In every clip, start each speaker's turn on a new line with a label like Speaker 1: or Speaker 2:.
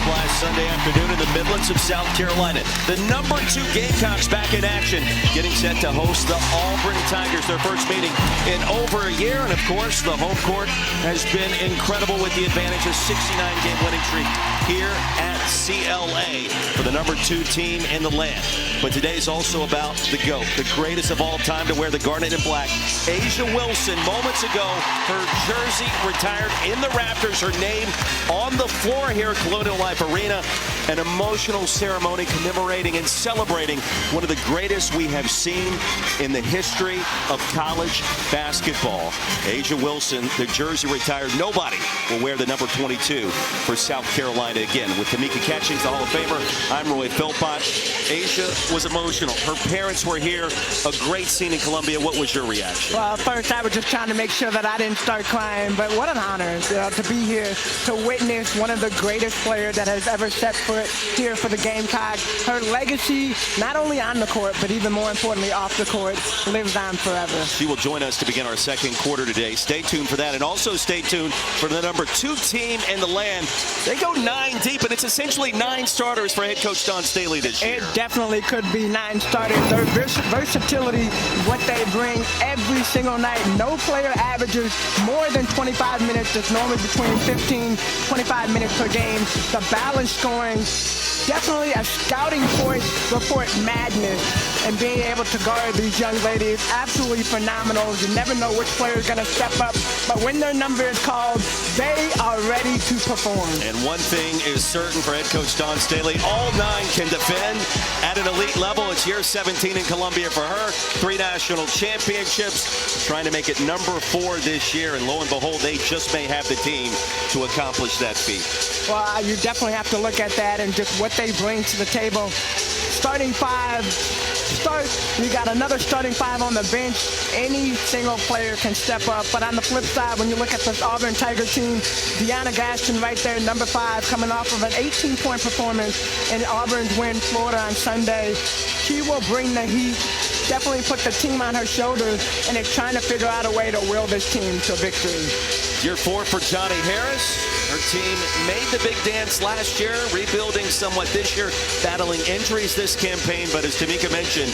Speaker 1: Splash Sunday afternoon in the Midlands of South Carolina. The number 2 Gamecocks back in action, getting set to host the Auburn Tigers, their first meeting in over a year. And of course, the home court has been incredible with the advantage of 69-game winning streak here at CLA for the number 2 team in the land. But today's also about the GOAT, the greatest of all time to wear the garnet and black. A'ja Wilson, moments ago, her jersey retired in the rafters, her name on the floor here at Colonial Life Arena. An emotional ceremony commemorating and celebrating one of the greatest we have seen in the history of college basketball. A'ja Wilson, the jersey retired. Nobody will wear the number 22 for South Carolina again. With Tamika Catchings, the Hall of Famer, I'm Roy Philpott. A'ja was emotional. Her parents were here. A great scene in Columbia. What was your reaction?
Speaker 2: Well, first I was just trying to make sure that I didn't start crying, but what an honor to be here to witness one of the greatest players that has ever set foot here for the Gamecocks. Her legacy, not only on the court, but even more importantly off the court, lives on forever.
Speaker 1: She will join us to begin our second quarter today. Stay tuned for that, and also stay tuned for the number 2 team in the land. They go 9 deep, and it's essentially 9 starters for head coach Dawn Staley this year.
Speaker 2: It definitely could be 9 starters. Their versatility, what they bring every single night. No player averages more than 25 minutes. It's normally between 15, 25 minutes per game. The balanced scoring, definitely a scouting report madness, and being able to guard these young ladies, absolutely phenomenal. You never know which player is going to step up, but when their number is called, they are ready to perform.
Speaker 1: And one thing is certain for head coach Dawn Staley, all 9 can defend at an elite level. It's year 17 in Columbia for her. 3 national championships, trying to make it number 4 this year, and lo and behold, they just may have the team to accomplish that feat.
Speaker 2: Well, you definitely have to look at that and just what they bring to the table. Starting 5, you got another starting 5 on the bench. Any single player can step up. But on the flip side, when you look at this Auburn Tiger team, Deanna Gaston right there, number 5, coming off of an 18-point performance in Auburn's win Florida on Sunday. She will bring the heat, definitely put the team on her shoulders, and is trying to figure out a way to will this team to victory.
Speaker 1: Year 4 for Johnny Harris. Her team made the big dance last year, rebuilding somewhat this year, battling injuries this campaign, but as Tamika mentioned,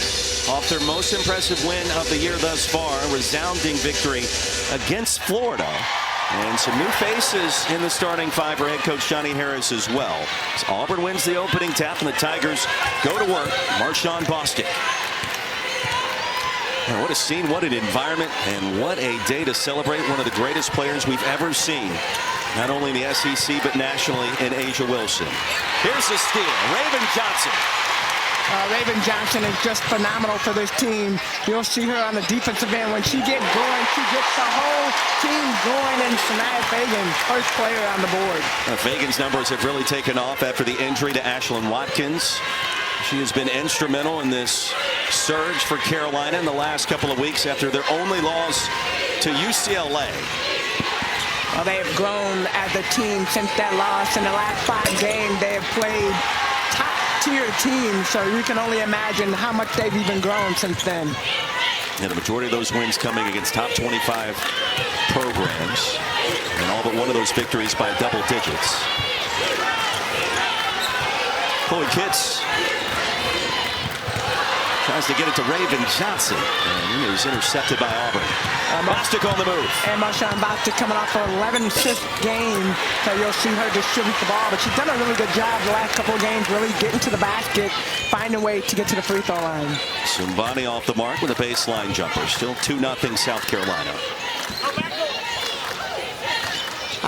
Speaker 1: off their most impressive win of the year thus far, a resounding victory against Florida. And some new faces in the starting 5 for head coach Johnny Harris as well. As Auburn wins the opening tap and the Tigers go to work. Marshawn Bostic. And what a scene, what an environment, and what a day to celebrate one of the greatest players we've ever seen, not only in the SEC but nationally, in A'ja Wilson. Here's the steal, Raven Johnson.
Speaker 2: Raven Johnson is just phenomenal for this team. You'll see her on the defensive end. When she gets going, she gets the whole team going, and Sanaya Fagan, first player on the board.
Speaker 1: Fagan's numbers have really taken off after the injury to Ashlyn Watkins. She has been instrumental in this surge for Carolina in the last couple of weeks after their only loss to UCLA.
Speaker 2: Well, they have grown as a team since that loss. In the last 5 games, they have played top-tier teams, so you can only imagine how much they've even grown since then.
Speaker 1: And the majority of those wins coming against top 25 programs, and all but one of those victories by double digits. Chloe Kitts tries to get it to Raven Johnson, and he is intercepted by Auburn. Bostic on the move.
Speaker 2: And Marshawn Bostic coming off an 11-assist game, so you'll see her distribute the ball. But she's done a really good job the last couple of games, really getting to the basket, finding a way to get to the free throw line.
Speaker 1: Sumbani off the mark with a baseline jumper. Still 2-0 South Carolina.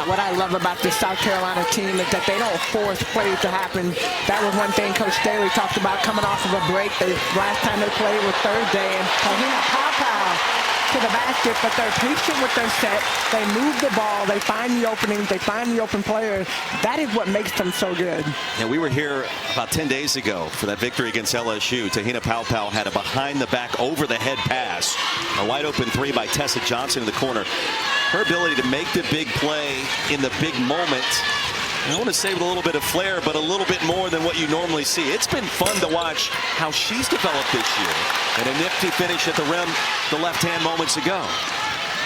Speaker 2: What I love about this South Carolina team is that they don't force plays to happen. That was one thing Coach Staley talked about coming off of a break. Last time they played was Thursday, and Te-Hina pow to the basket, but they're patient with their set. They move the ball. They find the openings. They find the open players. That is what makes them so good.
Speaker 1: Yeah, we were here about 10 days ago for that victory against LSU. Te-Hina Pow had a behind-the-back, over-the-head pass. A wide-open 3 by Tessa Johnson in the corner. Her ability to make the big play in the big moment, I want to say with a little bit of flair, but a little bit more than what you normally see. It's been fun to watch how she's developed this year. And a nifty finish at the rim, the left hand moments ago.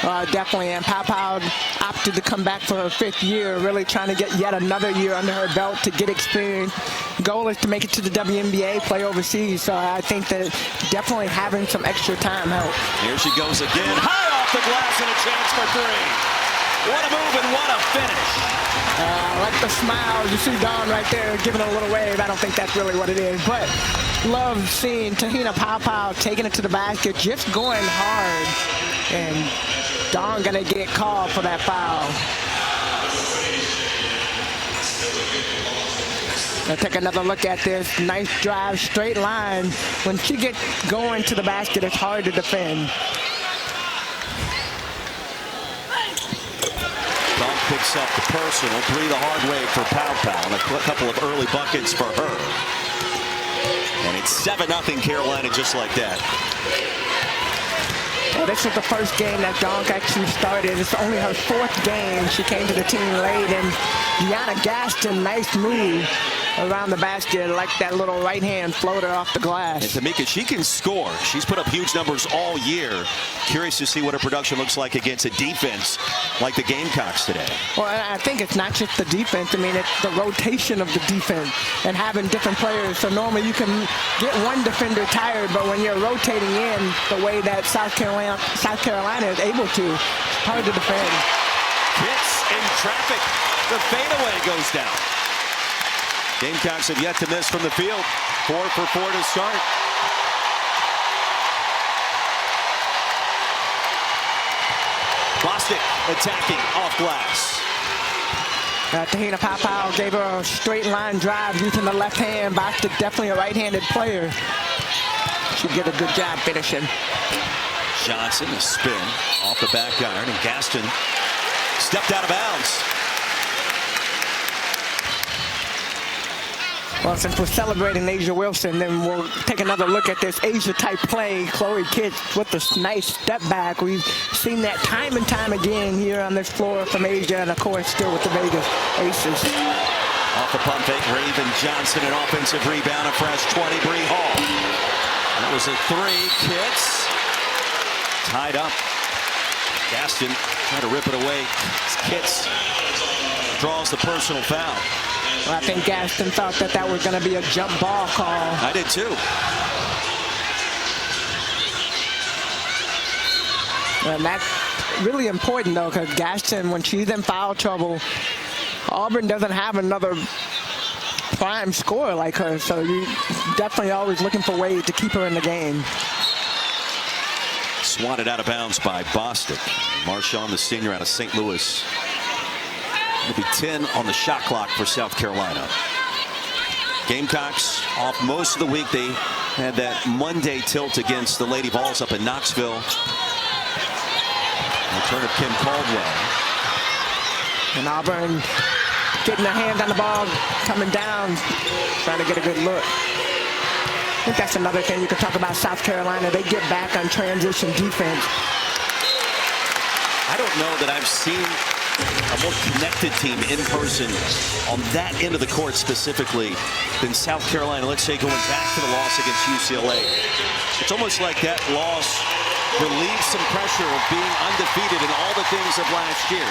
Speaker 2: Definitely. And Pau opted to come back for her 5th year, really trying to get yet another year under her belt to get experience. Goal is to make it to the WNBA, play overseas. So I think that definitely having some extra time helps.
Speaker 1: Here she goes again. High off the glass and a chance for 3. What a move and what a finish.
Speaker 2: I like the smile. You see Dawn right there giving a little wave. I don't think that's really what it is. But love seeing Te-Hina Pau taking it to the basket, just going hard. And Dawn going to get called for that foul. Let's take another look at this. Nice drive, straight line. When she gets going to the basket, it's hard to defend.
Speaker 1: Dawn picks up the personal, 3 the hard way for Pau, and a couple of early buckets for her. And it's 7-0 Carolina just like that.
Speaker 2: Well, this was the first game that Dawn actually started. It's only her 4th game. She came to the team late, and Deanna Gaston, nice move around the basket, like that little right-hand floater off the glass.
Speaker 1: And Tamika, she can score. She's put up huge numbers all year. Curious to see what her production looks like against a defense like the Gamecocks today.
Speaker 2: Well, I think it's not just the defense. I mean, it's the rotation of the defense and having different players. So normally you can get one defender tired, but when you're rotating in the way that South Carolina is able to, it's hard to defend.
Speaker 1: Hits in traffic. The fadeaway goes down. Gamecocks have yet to miss from the field. 4 for 4 to start. Bostic attacking off glass.
Speaker 2: Te-Hina Pau gave her a straight line drive using the left hand. Bostic definitely a right-handed player. She did a good job finishing.
Speaker 1: Johnson, a spin off the back iron, and Gaston stepped out of bounds.
Speaker 2: Well, since we're celebrating Asia Wilson, then we'll take another look at this Asia-type play. Chloe Kitts with a nice step back. We've seen that time and time again here on this floor from Asia, and of course still with the Vegas Aces.
Speaker 1: Off the pump fake, Raven Johnson, an offensive rebound, a fresh 20, Bree Hall. That was a 3, Kitts. Tied up. Gaston trying to rip it away. Kitts draws the personal foul.
Speaker 2: Well, I think Gaston thought that that was going to be a jump ball call.
Speaker 1: I did too.
Speaker 2: And that's really important, though, because Gaston, when she's in foul trouble, Auburn doesn't have another prime scorer like her, so you definitely always looking for ways to keep her in the game.
Speaker 1: Swatted out of bounds by Bostic. Marshawn, the senior out of St. Louis. It'll be 10 on the shot clock for South Carolina. Gamecocks off most of the week. They had that Monday tilt against the Lady Vols up in Knoxville. Return of Kim Caldwell.
Speaker 2: And Auburn getting their hand on the ball, coming down, trying to get a good look. I think that's another thing you can talk about South Carolina. They get back on transition defense.
Speaker 1: I don't know that I've seen a more connected team in person on that end of the court specifically than South Carolina. Let's say going back to the loss against UCLA. It's almost like that loss relieves some pressure of being undefeated in all the things of last year.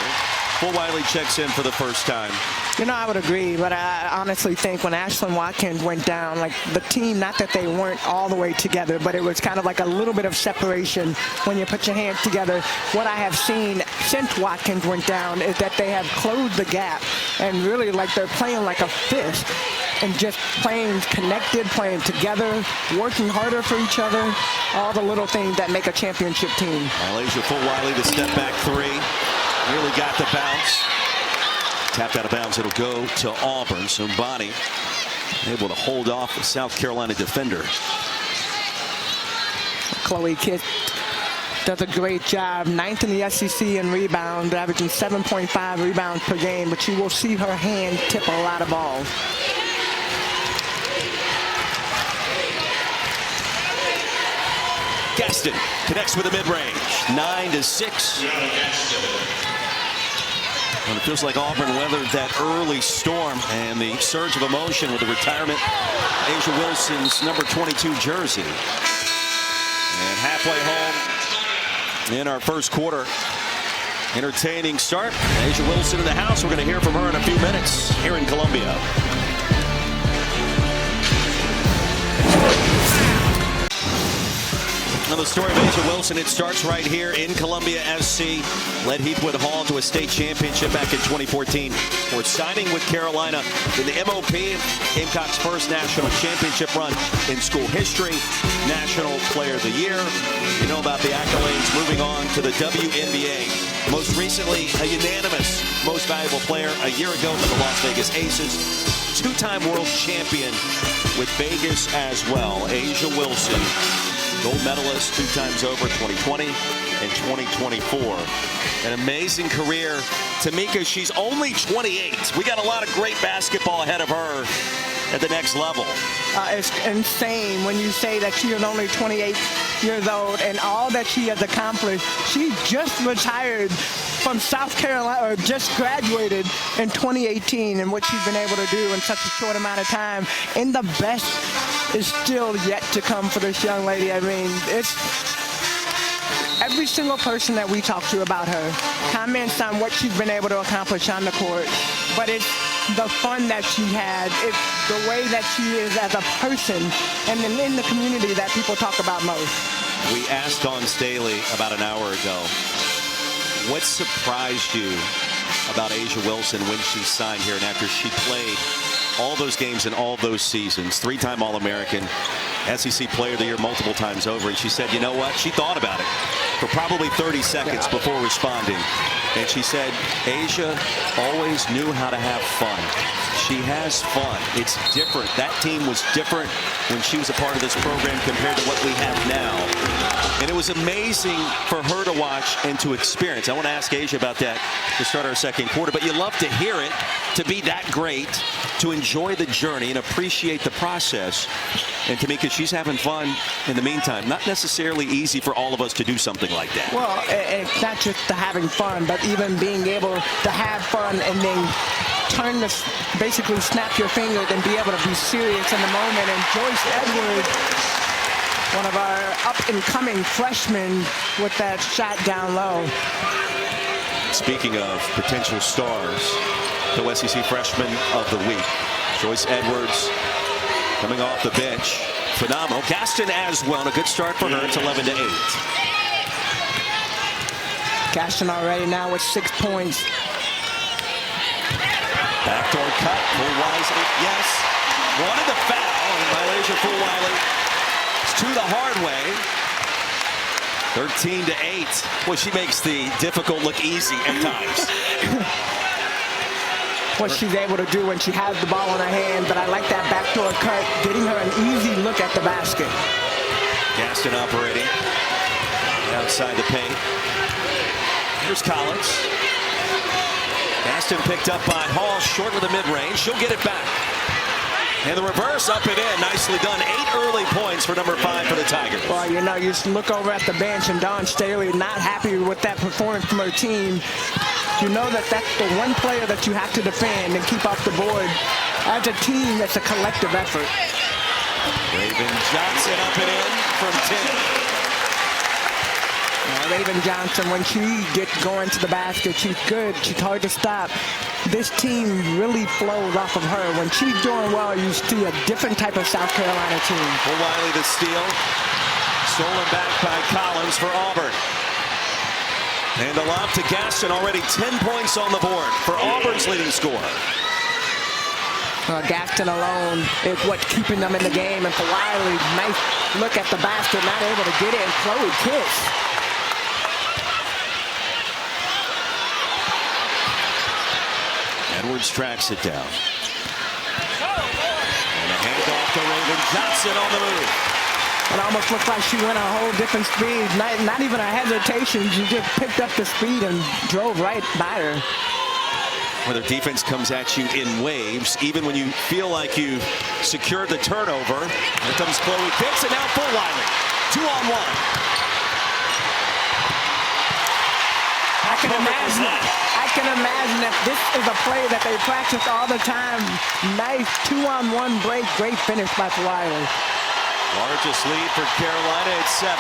Speaker 1: Fulwiley checks in for the first time.
Speaker 2: You know, I would agree, but I honestly think when Ashlyn Watkins went down, like the team, not that they weren't all the way together, but it was kind of like a little bit of separation when you put your hands together. What I have seen since Watkins went down is that they have closed the gap and really like they're playing like a fist and just playing connected, playing together, working harder for each other, all the little things that make a championship team.
Speaker 1: Malaysia Fulwiley, the step back 3. Really got the bounce. Tapped out of bounds. It'll go to Auburn. So Bonnie able to hold off the South Carolina defender.
Speaker 2: Chloe Kitts does a great job. 9th in the SEC in rebound, averaging 7.5 rebounds per game. But you will see her hand tip a lot of balls.
Speaker 1: Gaston connects with the mid-range. 9-6. And it feels like Auburn weathered that early storm and the surge of emotion with the retirement of Asia Wilson's number 22 jersey. And halfway home in our first quarter, Entertaining start. Asia Wilson in the house. We're going to hear from her in a few minutes here in Columbia. Now the story of Asia Wilson, it starts right here in Columbia SC. Led Heathwood Hall to a state championship back in 2014. We're signing with Carolina in the MOP, Gamecocks' first national championship run in school history. National Player of the Year. You know about the accolades. Moving on to the WNBA. Most recently, a unanimous Most Valuable Player a year ago for the Las Vegas Aces. Two-time world champion with Vegas as well. Asia Wilson, gold medalist 2 times over, 2020 and 2024. An amazing career. Te-Hina, she's only 28. We got a lot of great basketball ahead of her at the next level.
Speaker 2: It's insane when you say that she is only 28 years old and all that she has accomplished. She just retired from South Carolina, or just graduated in 2018, and what she's been able to do in such a short amount of time. And the best is still yet to come for this young lady. I mean, it's every single person that we talk to about her comments on what she's been able to accomplish on the court, but it's the fun that she had. It's the way that she is as a person and then in the community that people talk about most.
Speaker 1: We asked Dawn Staley about an hour ago, what surprised you about Asia Wilson when she signed here and after she played all those games in all those seasons? 3-time All-American, SEC Player of the Year multiple times over. And she said, you know what? She thought about it for probably 30 seconds before responding. And she said, Asia always knew how to have fun. She has fun. It's different. That team was different when she was a part of this program compared to what we have now. And it was amazing for her to watch and to experience. I want to ask Asia about that to start our second quarter, but you love to hear it, to be that great, to enjoy the journey and appreciate the process. And Te-Hina, she's having fun in the meantime. Not necessarily easy for all of us to do something like that.
Speaker 2: Well, it's not just the having fun, but even being able to have fun and then turn this, basically snap your fingers and be able to be serious in the moment. And Joyce Edwards, one of our up-and-coming freshmen, with that shot down low.
Speaker 1: Speaking of potential stars, the SEC Freshman of the Week, Joyce Edwards, coming off the bench. Phenomenal. Gaston as well. And a good start for her. It's 11-8.
Speaker 2: Gaston already now with 6 points.
Speaker 1: Backdoor cut. Fulwiley. Yes. Wanted the foul. And Malaysia Fulwiley. It's to the hard way. 13-8. Well, she makes the difficult look easy at times.
Speaker 2: What she's able to do when she has the ball in her hand, but I like that backdoor cut, getting her an easy look at the basket.
Speaker 1: Gaston operating outside the paint. Here's Collins. Gaston picked up by Hall, short with the mid-range. She'll get it back. And the reverse, up and in. Nicely done. 8 early points for number 5 for the Tigers.
Speaker 2: Well, you know, you just look over at the bench, and Dawn Staley not happy with that performance from her team. You know that that's the one player that you have to defend and keep off the board. As a team, that's a collective effort.
Speaker 1: Raven Johnson up and in from 10.
Speaker 2: Raven Johnson, when she gets going to the basket, she's good. She's hard to stop. This team really flows off of her. When she's doing well, you see a different type of South Carolina team.
Speaker 1: Fulwiley the steal. Stolen back by Collins for Auburn. And the lob to Gaston, already 10 points on the board for Auburn's leading scorer.
Speaker 2: Gaston alone is what's keeping them in the game. And Fulwiley, nice look at the basket, not able to get it. Chloe Kiss.
Speaker 1: Edwards tracks it down. And a handoff to Raven Johnson on the move.
Speaker 2: It almost looked like she went a whole different speed. Not even a hesitation. She just picked up the speed and drove right by her.
Speaker 1: Where their defense comes at you in waves, even when you feel like you've secured the turnover. Here comes Chloe Pitts, and now Fulwiley. 2-on-1.
Speaker 2: I can imagine that this is a play that they practice all the time. Nice 2-on-1 break. Great finish by Fulwiley.
Speaker 1: Largest lead for Carolina at 7.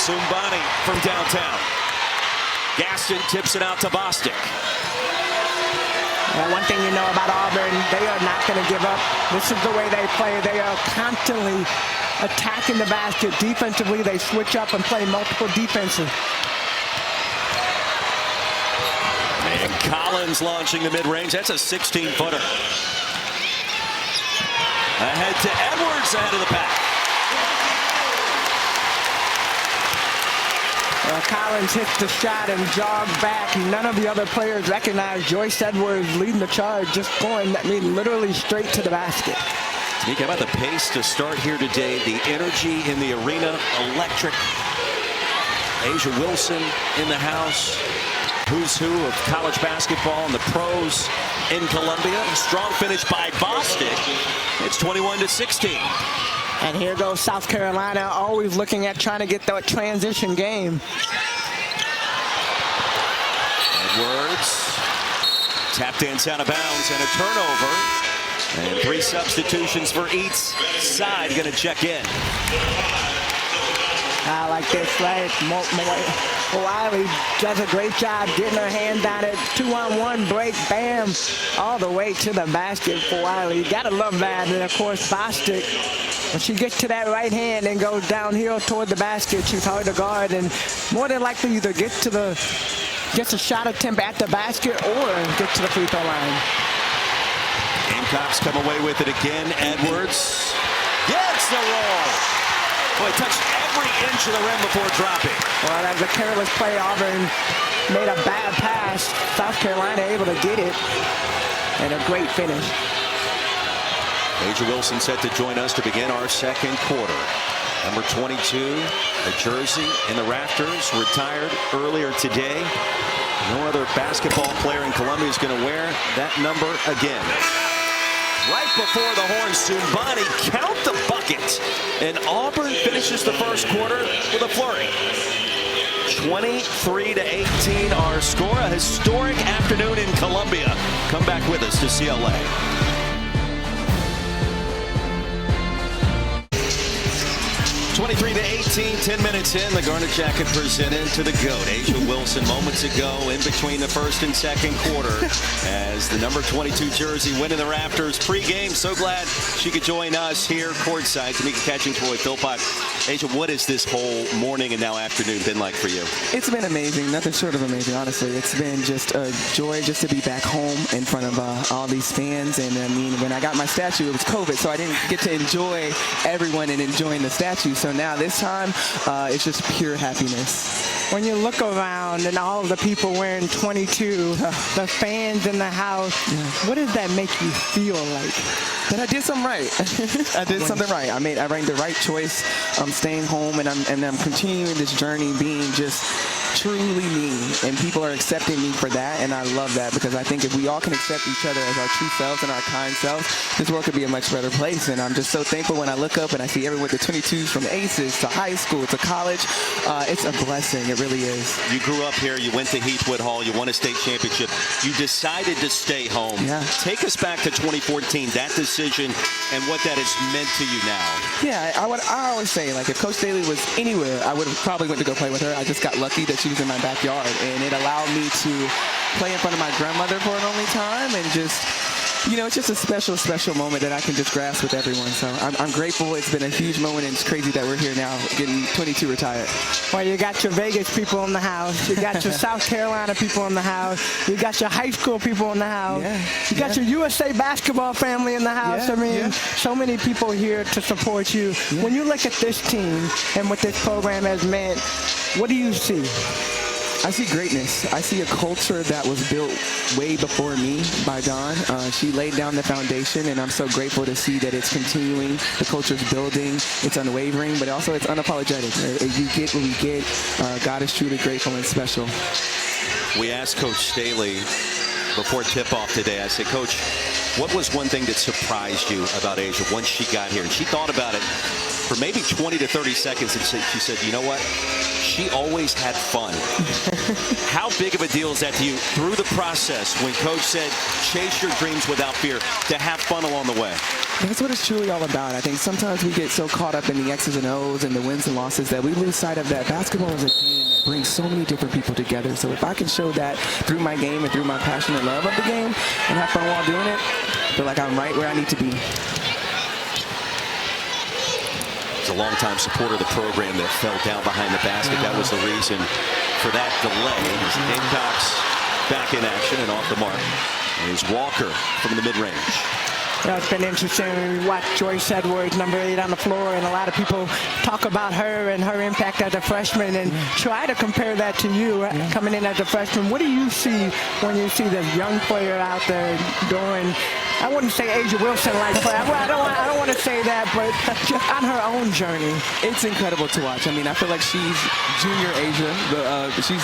Speaker 1: Sumbani from downtown. Gaston tips it out to Bostic.
Speaker 2: Well, one thing you know about Auburn, they are not going to give up. This is the way they play. They are constantly attacking the basket. Defensively, they switch up and play multiple defenses.
Speaker 1: And Collins launching the mid-range. That's a 16-footer. Ahead to Edwards, ahead of the pack.
Speaker 2: Collins hits the shot and jogs back. None of the other players recognize Joyce Edwards leading the charge, just going, literally straight to the basket.
Speaker 1: How about the pace to start here today? The energy in the arena, electric. Asia Wilson in the house. Who's who of college basketball and the pros in Columbia. Strong finish by Bostic. It's 21-16.
Speaker 2: And here goes South Carolina, always looking at trying to get that transition game.
Speaker 1: Edwards tapped inside of bounds and a turnover. And 3 substitutions for each side going to check in.
Speaker 2: I like this, right? Fulwiley does a great job getting her hand on it. 2-on-1 break, bam, all the way to the basket. Fulwiley, you gotta love that. And of course, Bostic, when she gets to that right hand and goes downhill toward the basket, she's hard to guard and more than likely either gets a shot attempt at the basket or get to the free throw line.
Speaker 1: Gamecocks come away with it again. Edwards gets the roll. Boy, touched every inch of the rim before dropping.
Speaker 2: Well, that was a careless play. Auburn made a bad pass. South Carolina able to get it. And a great finish.
Speaker 1: Asia Wilson set to join us to begin our second quarter. Number 22, a jersey in the rafters, retired earlier today. No other basketball player in Columbia is going to wear that number again. Right before the horn, Sumbani count the bucket. And Auburn finishes the first quarter with a flurry. 23-18 our score. A historic afternoon in Columbia. Come back with us to CLA. 23-18, 10 minutes in. The Garnet Jacket presented to the GOAT. Asia Wilson moments ago in between the first and second quarter as the number 22 jersey winning the rafters pregame. So glad she could join us here courtside. Tamika Catching-Floyd, Philpott. Asia, what has this whole morning and now afternoon been like for you?
Speaker 3: It's been amazing. Nothing short of amazing, honestly. It's been just a joy just to be back home in front of all these fans. And I mean, when I got my statue, it was COVID, so I didn't get to enjoy everyone and enjoying the statue. So now this time, it's just pure happiness.
Speaker 2: When you look around and all of the people wearing 22, the fans in the house, what does that make you feel like?
Speaker 3: That I did something right. I did something right. I made the right choice. I'm staying home and I'm continuing this journey being just truly me, and people are accepting me for that, and I love that because I think if we all can accept each other as our true selves and our kind selves, this world could be a much better place. And I'm just so thankful when I look up and I see everyone with the 22s from Aces to high school to college. It's a blessing. It really is.
Speaker 1: You grew up here. You went to Heathwood Hall. You won a state championship. You decided to stay home.
Speaker 3: Yeah.
Speaker 1: Take us back to 2014, that decision and what that has meant to you now.
Speaker 3: Yeah, I always say, like, if Coach Staley was anywhere, I would have probably went to go play with her. I just got lucky that she was in my backyard, and it allowed me to play in front of my grandmother for an only time, and just, you know, it's just a special, special moment that I can just grasp with everyone. So I'm grateful. It's been a huge moment, and it's crazy that we're here now, getting 22 retired.
Speaker 2: Well, you got your Vegas people in the house. You got your South Carolina people in the house. You got your high school people in the house.
Speaker 3: Yeah.
Speaker 2: You got your USA basketball family in the house.
Speaker 3: Yeah,
Speaker 2: I mean,
Speaker 3: yeah.
Speaker 2: so many people here to support you.
Speaker 3: Yeah.
Speaker 2: When you look at this team and what this program has meant, what do you see?
Speaker 3: I see greatness. I see a culture that was built way before me by Dawn. She laid down the foundation, and I'm so grateful to see that it's continuing. The culture's building. It's unwavering, but also it's unapologetic. You get what we get. God is truly grateful and special.
Speaker 1: We asked Coach Staley before tip-off today. I said, Coach, what was one thing that surprised you about Asia once she got here? And she thought about it for maybe 20 to 30 seconds, and she said, you know what? She always had fun. How big of a deal is that to you through the process when Coach said, chase your dreams without fear, to have fun along the way?
Speaker 3: That's what it's truly all about. I think sometimes we get so caught up in the X's and O's and the wins and losses that we lose sight of that basketball is a game that brings so many different people together. So if I can show that through my game and through my passion and love of the game and have fun while doing it, I feel like I'm right where I need to be.
Speaker 1: He's a longtime supporter of the program that fell down behind the basket. That was the reason for that delay. Gamecocks back in action and off the mark. And here's Walker from the mid-range.
Speaker 2: Yeah, it's been interesting. We watched Joyce Edwards, number 8 on the floor, and a lot of people talk about her and her impact as a freshman and try to compare that to you coming in as a freshman. What do you see when you see this young player out there doing, I wouldn't say Asia Wilson-like play. I don't want to say that, but just on her own journey.
Speaker 3: It's incredible to watch. I mean, I feel like she's junior Asia. She's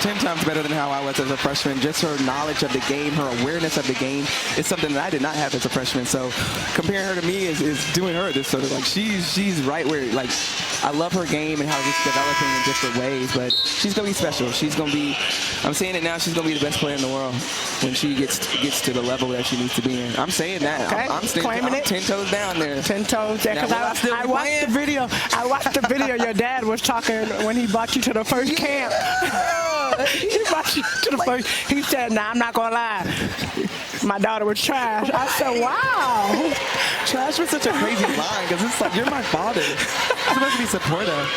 Speaker 3: 10 times better than how I was as a freshman. Just her knowledge of the game, her awareness of the game is something that I did not have as a freshman. So comparing her to me is doing her this sort of like she's right where, like, I love her game and how it's developing in different ways, but she's gonna be special. She's gonna be, I'm saying it now, she's gonna be the best player in the world when she gets to the level that she needs to be in. I'm saying that.
Speaker 2: Okay.
Speaker 3: I'm
Speaker 2: claiming it.
Speaker 3: 10 toes down there.
Speaker 2: 10 toes down. Because I watched the video. I watched the video. Your dad was talking when he brought you to the first camp. He brought you to the first. He said, "Nah, I'm not gonna lie. My daughter was trash." I said, "Wow."
Speaker 3: Trash was such a crazy line because it's like, you're my father. You're supposed to be supportive.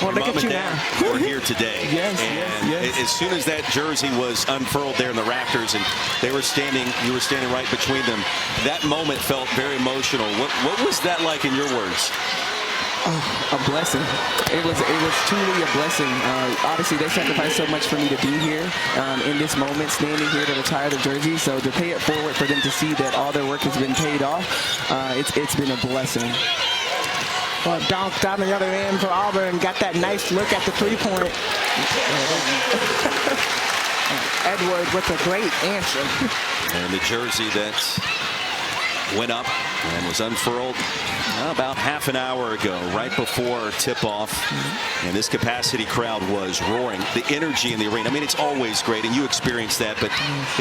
Speaker 2: Well, look at you now.
Speaker 1: We're here today.
Speaker 3: Yes.
Speaker 1: As soon as that jersey was unfurled there in the rafters and you were standing right between them, that moment felt very emotional. What was that like in your words?
Speaker 3: Oh, a blessing. It was truly a blessing. Obviously, they sacrificed so much for me to be here in this moment, standing here to retire the jersey. So to pay it forward for them to see that all their work has been paid off, it's been a blessing.
Speaker 2: Well, dunked on the other end for Auburn, got that nice look at the three-point. Edward with a great answer.
Speaker 1: And the jersey that went up and was unfurled about half an hour ago, right before tip-off. And this capacity crowd was roaring. The energy in the arena, I mean, it's always great, and you experienced that, but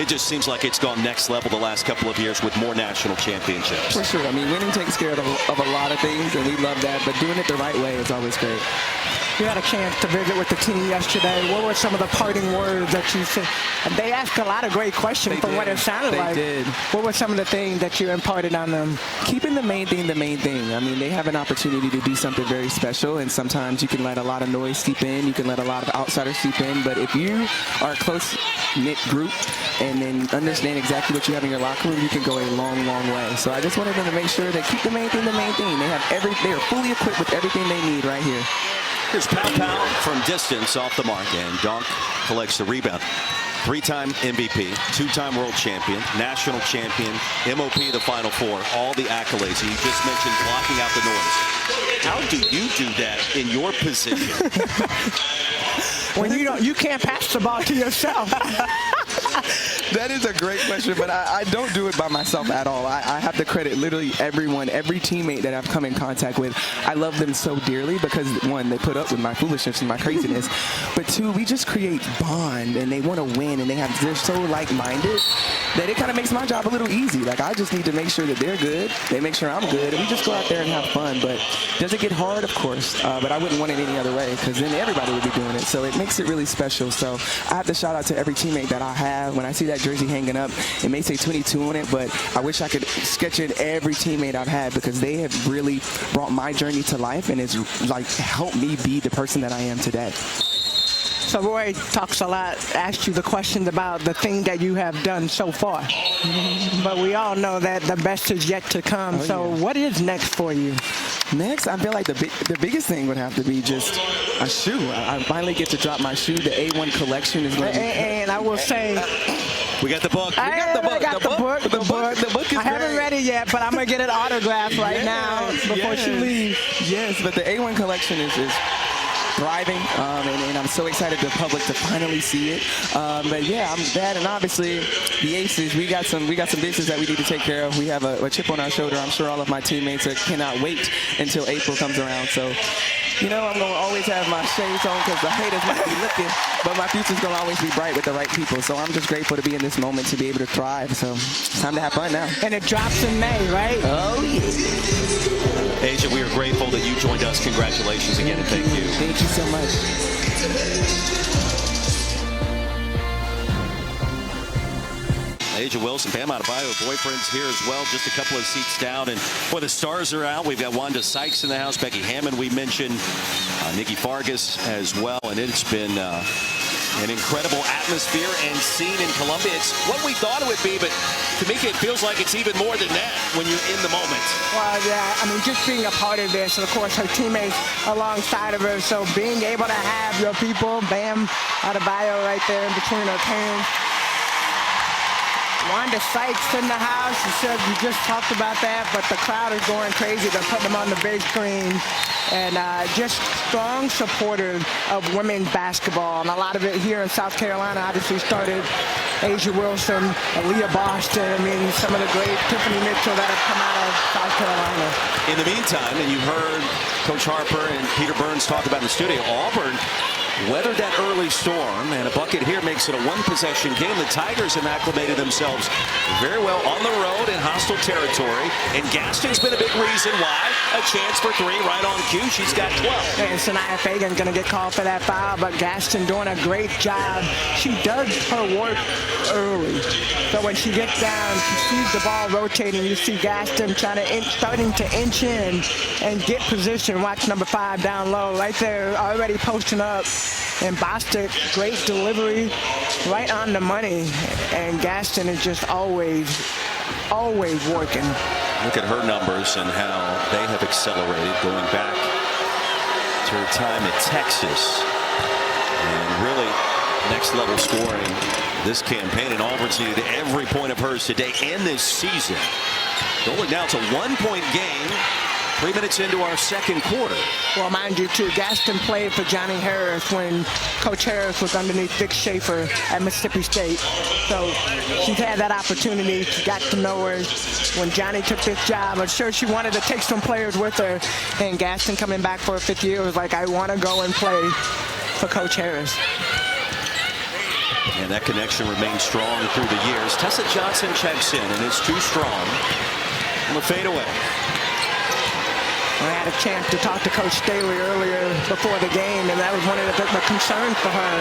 Speaker 1: it just seems like it's gone next level the last couple of years with more national championships.
Speaker 3: For sure. I mean, winning takes care of a lot of things, and we love that, but doing it the right way is always great.
Speaker 2: You had a chance to visit with the team yesterday. What were some of the parting words that you said? They asked a lot of great questions from what it sounded like.
Speaker 3: They did.
Speaker 2: What were some of the things that you imparted on them?
Speaker 3: Keeping the main thing the main thing. I mean, they have an opportunity to do something very special, and sometimes you can let a lot of noise seep in. You can let a lot of outsiders seep in. But if you are a close-knit group and then understand exactly what you have in your locker room, you can go a long, long way. So I just wanted them to make sure they keep the main thing the main thing. They are fully equipped with everything they need right here.
Speaker 1: Here's Pow from distance off the mark, and Donk collects the rebound. 3-time MVP, 2-time world champion, national champion, MOP the Final Four, all the accolades. And you just mentioned blocking out the noise. How do you do that in your position?
Speaker 2: When you can't pass the ball to yourself.
Speaker 3: That is a great question, but I don't do it by myself at all. I have to credit literally everyone, every teammate that I've come in contact with. I love them so dearly because, one, they put up with my foolishness and my craziness, but two, we just create bond, and they want to win, and they're so like-minded that it kind of makes my job a little easy. Like, I just need to make sure that they're good, they make sure I'm good, and we just go out there and have fun. But does it get hard? Of course, but I wouldn't want it any other way because then everybody would be doing it. So it makes it really special. So I have to shout out to every teammate that I have. When I see that jersey hanging up, it may say 22 on it, but I wish I could sketch in every teammate I've had because they have really brought my journey to life and it's like helped me be the person that I am today.
Speaker 2: So Roy talks a lot, asked you the questions about the thing that you have done so far. But we all know that the best is yet to come. What is next for you?
Speaker 3: Next, I feel like the biggest thing would have to be just a shoe. I finally get to drop my shoe. The A1 collection is going to be...
Speaker 2: And I will say...
Speaker 1: We got the book.
Speaker 2: The book is I haven't read it yet, but I'm going to get it autographed now before she leaves.
Speaker 3: Yes, but the A1 collection is thriving, and I'm so excited to the public to finally see it. But yeah, I'm that, and obviously the Aces. We got some business that we need to take care of. We have a chip on our shoulder. I'm sure all of my teammates cannot wait until April comes around. So You know, I'm going to always have my shades on because the haters might be looking, but my future's going to always be bright with the right people. So I'm just grateful to be in this moment to be able to thrive. So it's time to have fun now.
Speaker 2: And it drops in May, right?
Speaker 3: Oh, yeah.
Speaker 1: Asia, we are grateful that you joined us. Congratulations again, and thank you.
Speaker 3: Thank you so much.
Speaker 1: Asia Wilson, Bam Adebayo, boyfriends here as well, just a couple of seats down. And boy, the stars are out. We've got Wanda Sykes in the house, Becky Hammond we mentioned, Nikki Fargas as well. And it's been an incredible atmosphere and scene in Columbia. It's what we thought it would be, but to me it feels like it's even more than that when you're in the moment.
Speaker 2: Well, yeah, I mean, just being a part of this, and of course her teammates alongside of her, so being able to have your people, Bam Adebayo right there in between her hands. Wanda Sykes in the house. You said you just talked about that, but the crowd is going crazy. They're putting them on the big screen. And just strong supporters of women's basketball. And a lot of it here in South Carolina obviously started Asia Wilson, Aaliyah Boston. I mean, some of the great Tiffany Mitchell that have come out of South Carolina.
Speaker 1: In the meantime, and you heard Coach Harper and Peter Burns talk about in the studio, Auburn weathered that early storm, and a bucket here makes it a one-possession game. The Tigers have acclimated themselves very well on the road in hostile territory, and Gaston's been a big reason why. A chance for three right on cue. She's got 12.
Speaker 2: And Sanaya Fagan going to get called for that foul, but Gaston doing a great job. She does her work early. So when she gets down, she sees the ball rotating. You see Gaston starting to inch in and get position. Watch number 5 down low right there, already posting up. And Bostic, great delivery, right on the money. And Gaston is just always working.
Speaker 1: Look at her numbers and how they have accelerated going back to her time at Texas. And really next level scoring this campaign. And Auburn's needed every point of hers today and this season. Going now to 1-point game. 3 minutes into our second quarter.
Speaker 2: Well, mind you, too, Gaston played for Johnny Harris when Coach Harris was underneath Dick Schaefer at Mississippi State. So she's had that opportunity. She got to know her when Johnny took this job. I'm sure she wanted to take some players with her. And Gaston coming back for a 5th year was like, I want to go and play for Coach Harris.
Speaker 1: And that connection remains strong through the years. Tessa Johnson checks in, and it's too strong on the fadeaway.
Speaker 2: I had a chance to talk to Coach Staley earlier before the game, and that was one of the concerns for her.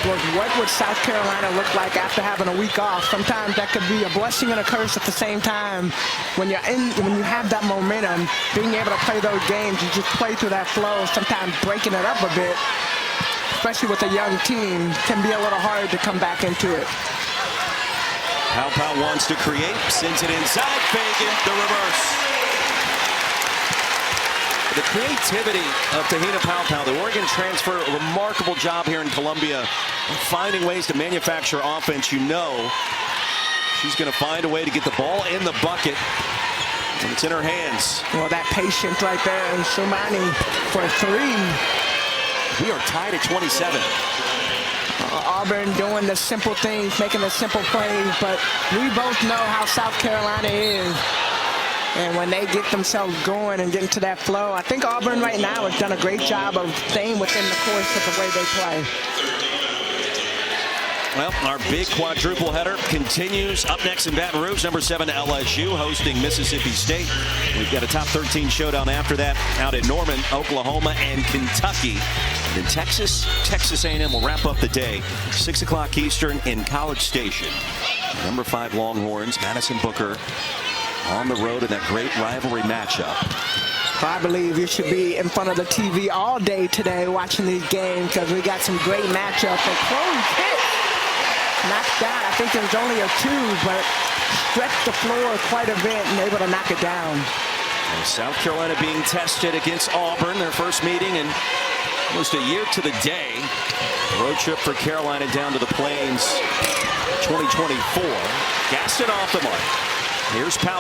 Speaker 2: Was what would South Carolina look like after having a week off? Sometimes that could be a blessing and a curse at the same time. When you have that momentum, being able to play those games, you just play through that flow. Sometimes breaking it up a bit, especially with a young team, can be a little hard to come back into it.
Speaker 1: Pau wants to create, sends it inside, Fagan, the reverse. The creativity of Te-Hina Pau, the Oregon transfer, a remarkable job here in Columbia, finding ways to manufacture offense. You know she's going to find a way to get the ball in the bucket when it's in her hands.
Speaker 2: Well, that patience right there, and Sumani for 3.
Speaker 1: We are tied at 27.
Speaker 2: Auburn doing the simple things, making the simple plays, but we both know how South Carolina is. And when they get themselves going and get into that flow, I think Auburn right now has done a great job of staying within the course of the way they play.
Speaker 1: Well, our big quadruple header continues. Up next in Baton Rouge, number 7 LSU hosting Mississippi State. We've got a top 13 showdown after that out at Norman, Oklahoma, and Kentucky. And in Texas A&M will wrap up the day, 6 o'clock Eastern in College Station. Number 5 Longhorns, Madison Booker, on the road in that great rivalry matchup.
Speaker 2: I believe you should be in front of the TV all day today watching these games because we got some great matchups. And Chloe Pitt knocked down. I think there was only a 2, but stretched the floor quite a bit and able to knock it down.
Speaker 1: And South Carolina being tested against Auburn, their first meeting in almost a year to the day. Road trip for Carolina down to the Plains 2024. Gaston off the mark. Here's Pau.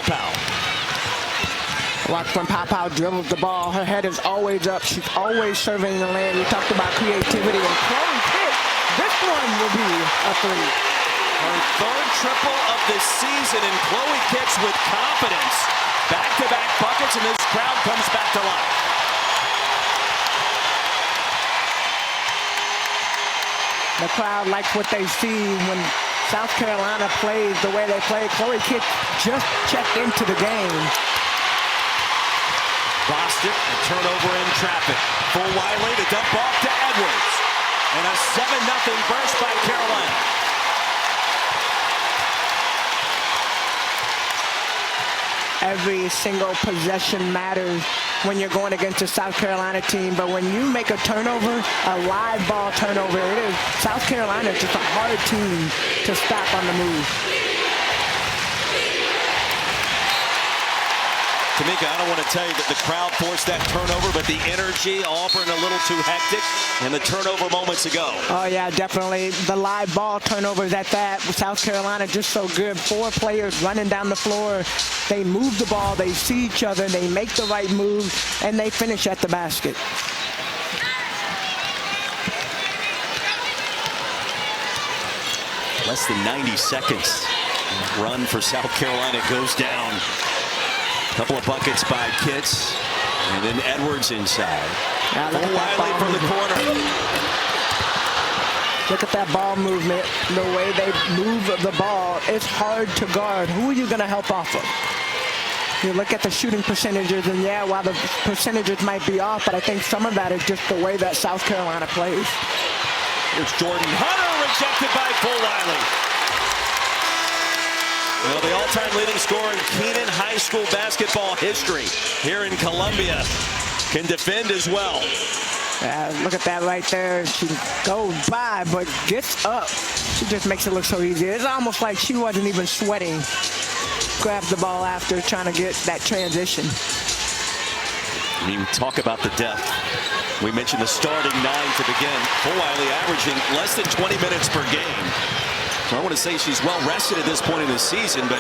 Speaker 2: Watch when Pau dribbles the ball. Her head is always up. She's always serving the lane. We talked about creativity. And Chloe Pitt, this one will be a 3.
Speaker 1: Her 3rd triple of the season, and Chloe Pitt with confidence. Back-to-back buckets, and this crowd comes back to life.
Speaker 2: The crowd likes what they see when South Carolina plays the way they play. Chloe Kitt just checked into the game.
Speaker 1: Boston, a turnover in traffic. Fulwiley, the dump off to Edwards. And a 7-0 burst by Carolina.
Speaker 2: Every single possession matters when you're going against a South Carolina team, but when you make a turnover, a live ball turnover, it is South Carolina just a hard team to stop on the move.
Speaker 1: Tamika, I don't want to tell you that the crowd forced that turnover, but the energy, Auburn a little too hectic, and the turnover moments ago.
Speaker 2: Oh, yeah, definitely. The live ball turnovers at that. South Carolina just so good. 4 players running down the floor. They move the ball, they see each other, they make the right move, and they finish at the basket.
Speaker 1: Less than 90 seconds. Run for South Carolina goes down. Couple of buckets by Kitts, and then Edwards inside. Fulwiley from the corner.
Speaker 2: Look at that ball movement, the way they move the ball. It's hard to guard. Who are you going to help off of? You look at the shooting percentages, and yeah, while the percentages might be off, but I think some of that is just the way that South Carolina plays.
Speaker 1: Here's Jordan Hunter, rejected by Fulwiley. Well, the all-time leading scorer in Keenan High School basketball history here in Columbia can defend as well.
Speaker 2: Look at that right there. She goes by, but gets up. She just makes it look so easy. It's almost like she wasn't even sweating. Grabbed the ball after trying to get that transition.
Speaker 1: You talk about the depth. We mentioned the starting 9 to begin. Fulwiley averaging less than 20 minutes per game. So I want to say she's well rested at this point in the season, but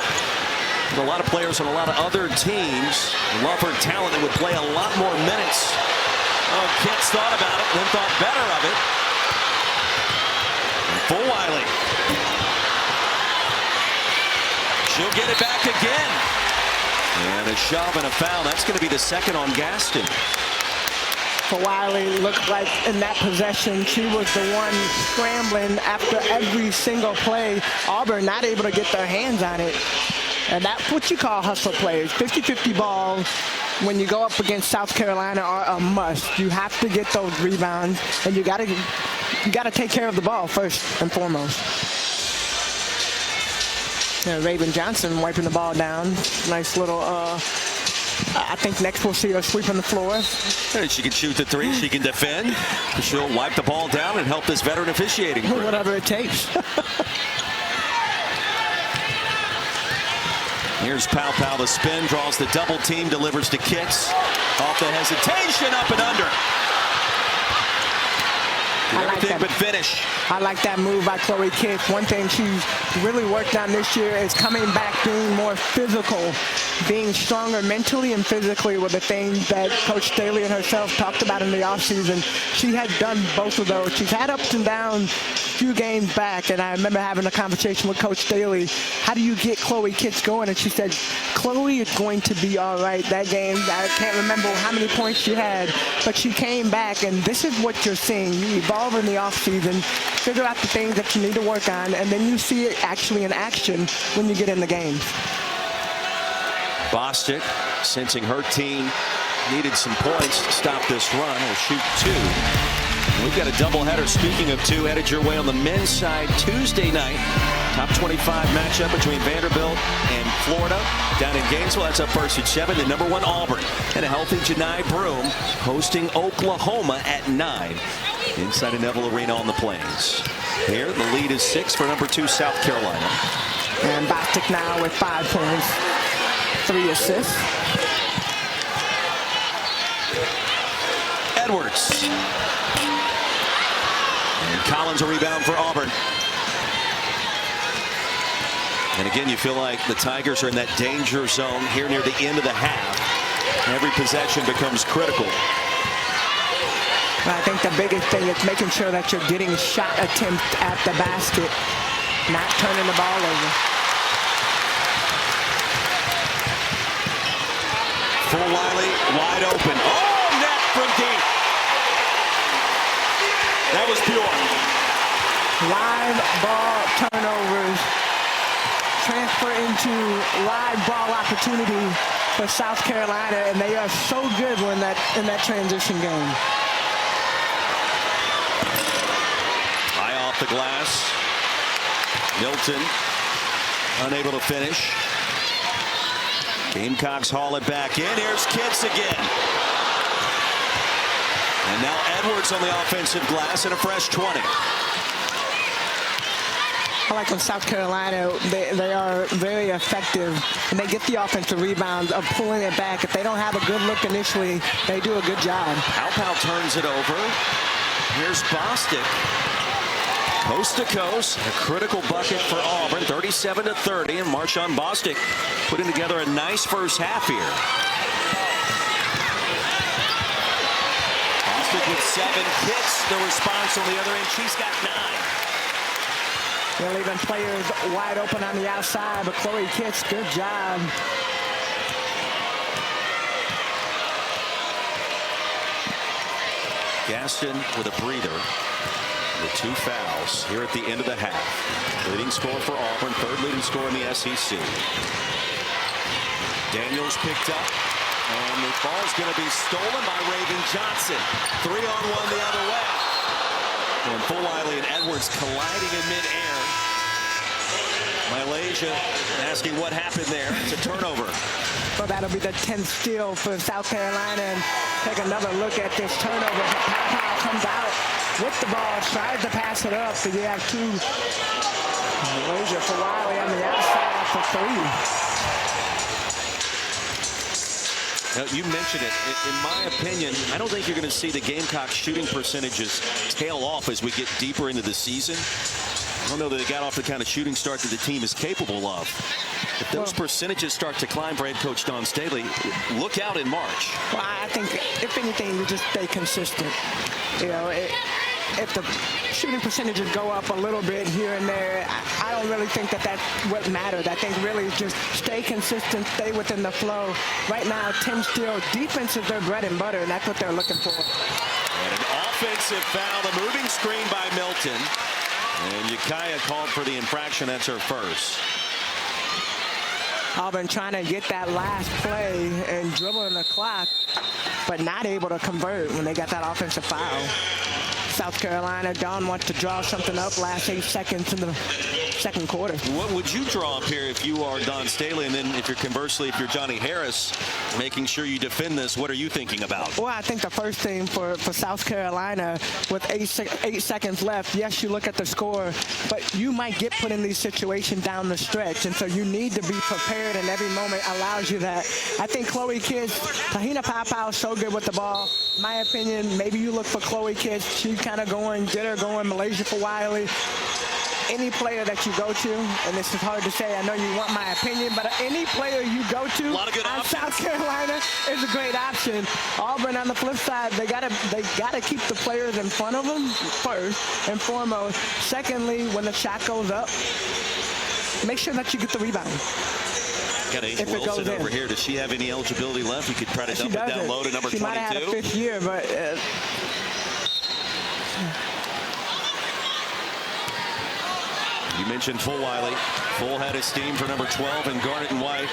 Speaker 1: a lot of players on a lot of other teams love her talent and would play a lot more minutes. Oh, Kitts thought about it, then thought better of it. Fulwiley. She'll get it back again. And a shove and a foul. That's going to be the second on Gaston.
Speaker 2: Fulwiley looked like in that possession, she was the one scrambling after every single play. Auburn not able to get their hands on it. And that's what you call hustle players. 50-50 balls when you go up against South Carolina are a must. You have to get those rebounds, and you gotta take care of the ball first and foremost. And Raven Johnson wiping the ball down. Nice little I think next we'll see her sweeping the floor.
Speaker 1: She can shoot the 3, she can defend. She'll wipe the ball down and help this veteran officiating crew.
Speaker 2: Whatever it takes.
Speaker 1: Here's Pow Pow, the spin, draws the double team, delivers to Kitts. Off the hesitation, up and under. Everything but finish.
Speaker 2: I like that move by Chloe Kitts. One thing she's really worked on this year is coming back, being more physical, being stronger mentally and physically were the things that Coach Staley and herself talked about in the offseason. She had done both of those. She's had ups and downs a few games back, and I remember having a conversation with Coach Staley. How do you get Chloe Kitts going? And she said, Chloe is going to be all right. That game, I can't remember how many points she had, but she came back, and this is what you're seeing. You evolve in the offseason, figure out the things that you need to work on, and then you see it actually in action when you get in the game.
Speaker 1: Bostic, sensing her team needed some points to stop this run, will shoot 2. We've got a doubleheader, speaking of 2, headed your way on the men's side Tuesday night. Top 25 matchup between Vanderbilt and Florida down in Gainesville. That's up first at 7. The number 1 Auburn and a healthy Janai Broome hosting Oklahoma at 9 inside of Neville Arena on the Plains. Here, the lead is 6 for number 2 South Carolina.
Speaker 2: And Bostic now with 5 points, 3 assists.
Speaker 1: Edwards. And Collins a rebound for Auburn. And again, you feel like the Tigers are in that danger zone here near the end of the half. Every possession becomes critical.
Speaker 2: I think the biggest thing is making sure that you're getting shot attempts at the basket, not turning the ball over.
Speaker 1: Fulwiley wide open. Oh, net from deep. That was pure.
Speaker 2: live ball turnovers transfer into live ball opportunity for South Carolina, and they are so good when in that transition game.
Speaker 1: High off the glass. Milton unable to finish. Gamecocks haul it back in. Here's Kitts again. And now Edwards on the offensive glass and a fresh 20.
Speaker 2: I like when South Carolina, they are very effective, and they get the offensive rebounds of pulling it back. If they don't have a good look initially, they do a good job.
Speaker 1: Alpau turns it over. Here's Bostic. Coast to coast, a critical bucket for Auburn, 37-30, and Marshawn Bostic putting together a nice first half here. Bostic with 7 kicks. The response on the other end, she's got 9.
Speaker 2: They're leaving players wide open on the outside, but Chloe Kitts, good job.
Speaker 1: Gaston with a breather. With 2 fouls here at the end of the half. Leading scorer for Auburn, 3rd leading scorer in the SEC. Daniels picked up, and the ball's going to be stolen by Raven Johnson. 3-on-1 the other way. And Fulwiley and Edwards colliding in midair. Malaysia asking what happened there. It's a turnover.
Speaker 2: Well, that'll be the 10th steal for South Carolina. And take another look at this turnover. Powell comes out with the ball, tries to pass it up. So you have 2. Malaysia for Wiley on the outside for 3.
Speaker 1: Now, you mentioned it. In my opinion, I don't think you're going to see the Gamecocks shooting percentages tail off as we get deeper into the season. I don't know that they got off the kind of shooting start that the team is capable of. If those percentages start to climb for head coach Dawn Staley, look out in March.
Speaker 2: Well, I think, if anything, you just stay consistent. You know, if the shooting percentages go up a little bit here and there, I don't really think that's what matters. I think really just stay consistent, stay within the flow. Right now, 10 steal. Defense is their bread and butter, and that's what they're looking for.
Speaker 1: And an offensive foul, a moving screen by Milton. And Ukiah called for the infraction. That's her first.
Speaker 2: Auburn trying to get that last play and dribbling the clock, but not able to convert when they got that offensive foul. South Carolina, Dawn wants to draw something up last 8 seconds in the second quarter.
Speaker 1: What would you draw up here if you are Dawn Staley, and then if you're Johnny Harris, making sure you defend this? What are you thinking about?
Speaker 2: Well, I think the first thing for South Carolina, with 8 seconds left, yes, you look at the score, but you might get put in these situations down the stretch, and so you need to be prepared, and every moment allows you that. I think Chloe Kitts, Te-Hina is so good with the ball. In my opinion, maybe you look for Chloe Kitts. She's kind of going, get her going. Malaysia for Wiley. Any player that you go to, and this is hard to say, I know you want my opinion, but any player you go to on South Carolina is a great option. Auburn on the flip side, they gotta keep the players in front of them first and foremost. Secondly, when the shot goes up, make sure that you get the rebound.
Speaker 1: Got Ace Wilson over here. Does she have any eligibility left? You could try to dump it down low to number 22.
Speaker 2: She might have had a 5th year, but
Speaker 1: you mentioned Fulwiley. Full head of steam for number 12 in garnet and white.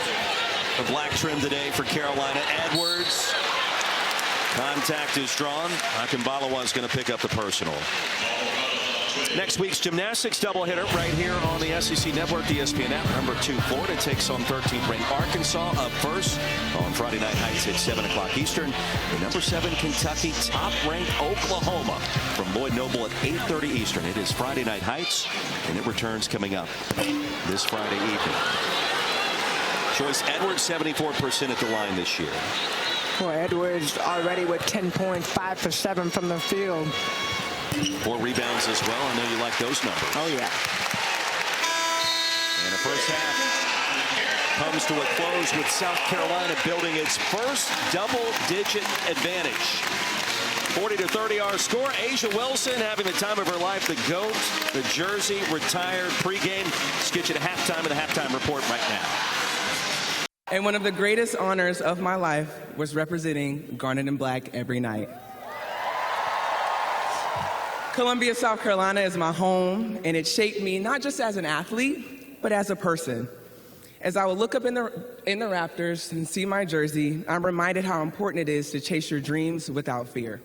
Speaker 1: The black trim today for Carolina. Edwards. Contact is drawn. Akambalawa is going to pick up the personal. Next week's gymnastics doubleheader right here on the SEC Network, the ESPN app. Number 2 Florida takes on 13th ranked Arkansas up first on Friday Night Heights at 7 o'clock Eastern. The number 7 Kentucky top ranked Oklahoma from Lloyd Noble at 8:30 Eastern. It is Friday Night Heights, and it returns coming up this Friday evening. Joyce Edwards 74% at the line this year.
Speaker 2: Well, Edwards already with 10 points, 5 for 7 from the field.
Speaker 1: 4 rebounds as well. I know you like those numbers.
Speaker 2: Oh, yeah.
Speaker 1: And the first half comes to a close with South Carolina building its first double-digit advantage. 40-30 our score. Asia Wilson having the time of her life. The GOAT, the jersey, retired pregame. Let's get you to halftime of the halftime report right now.
Speaker 4: And one of the greatest honors of my life was representing Garnet and Black every night. Columbia, South Carolina is my home, and it shaped me not just as an athlete, but as a person. As I would look up in the rafters and see my jersey, I'm reminded how important it is to chase your dreams without fear.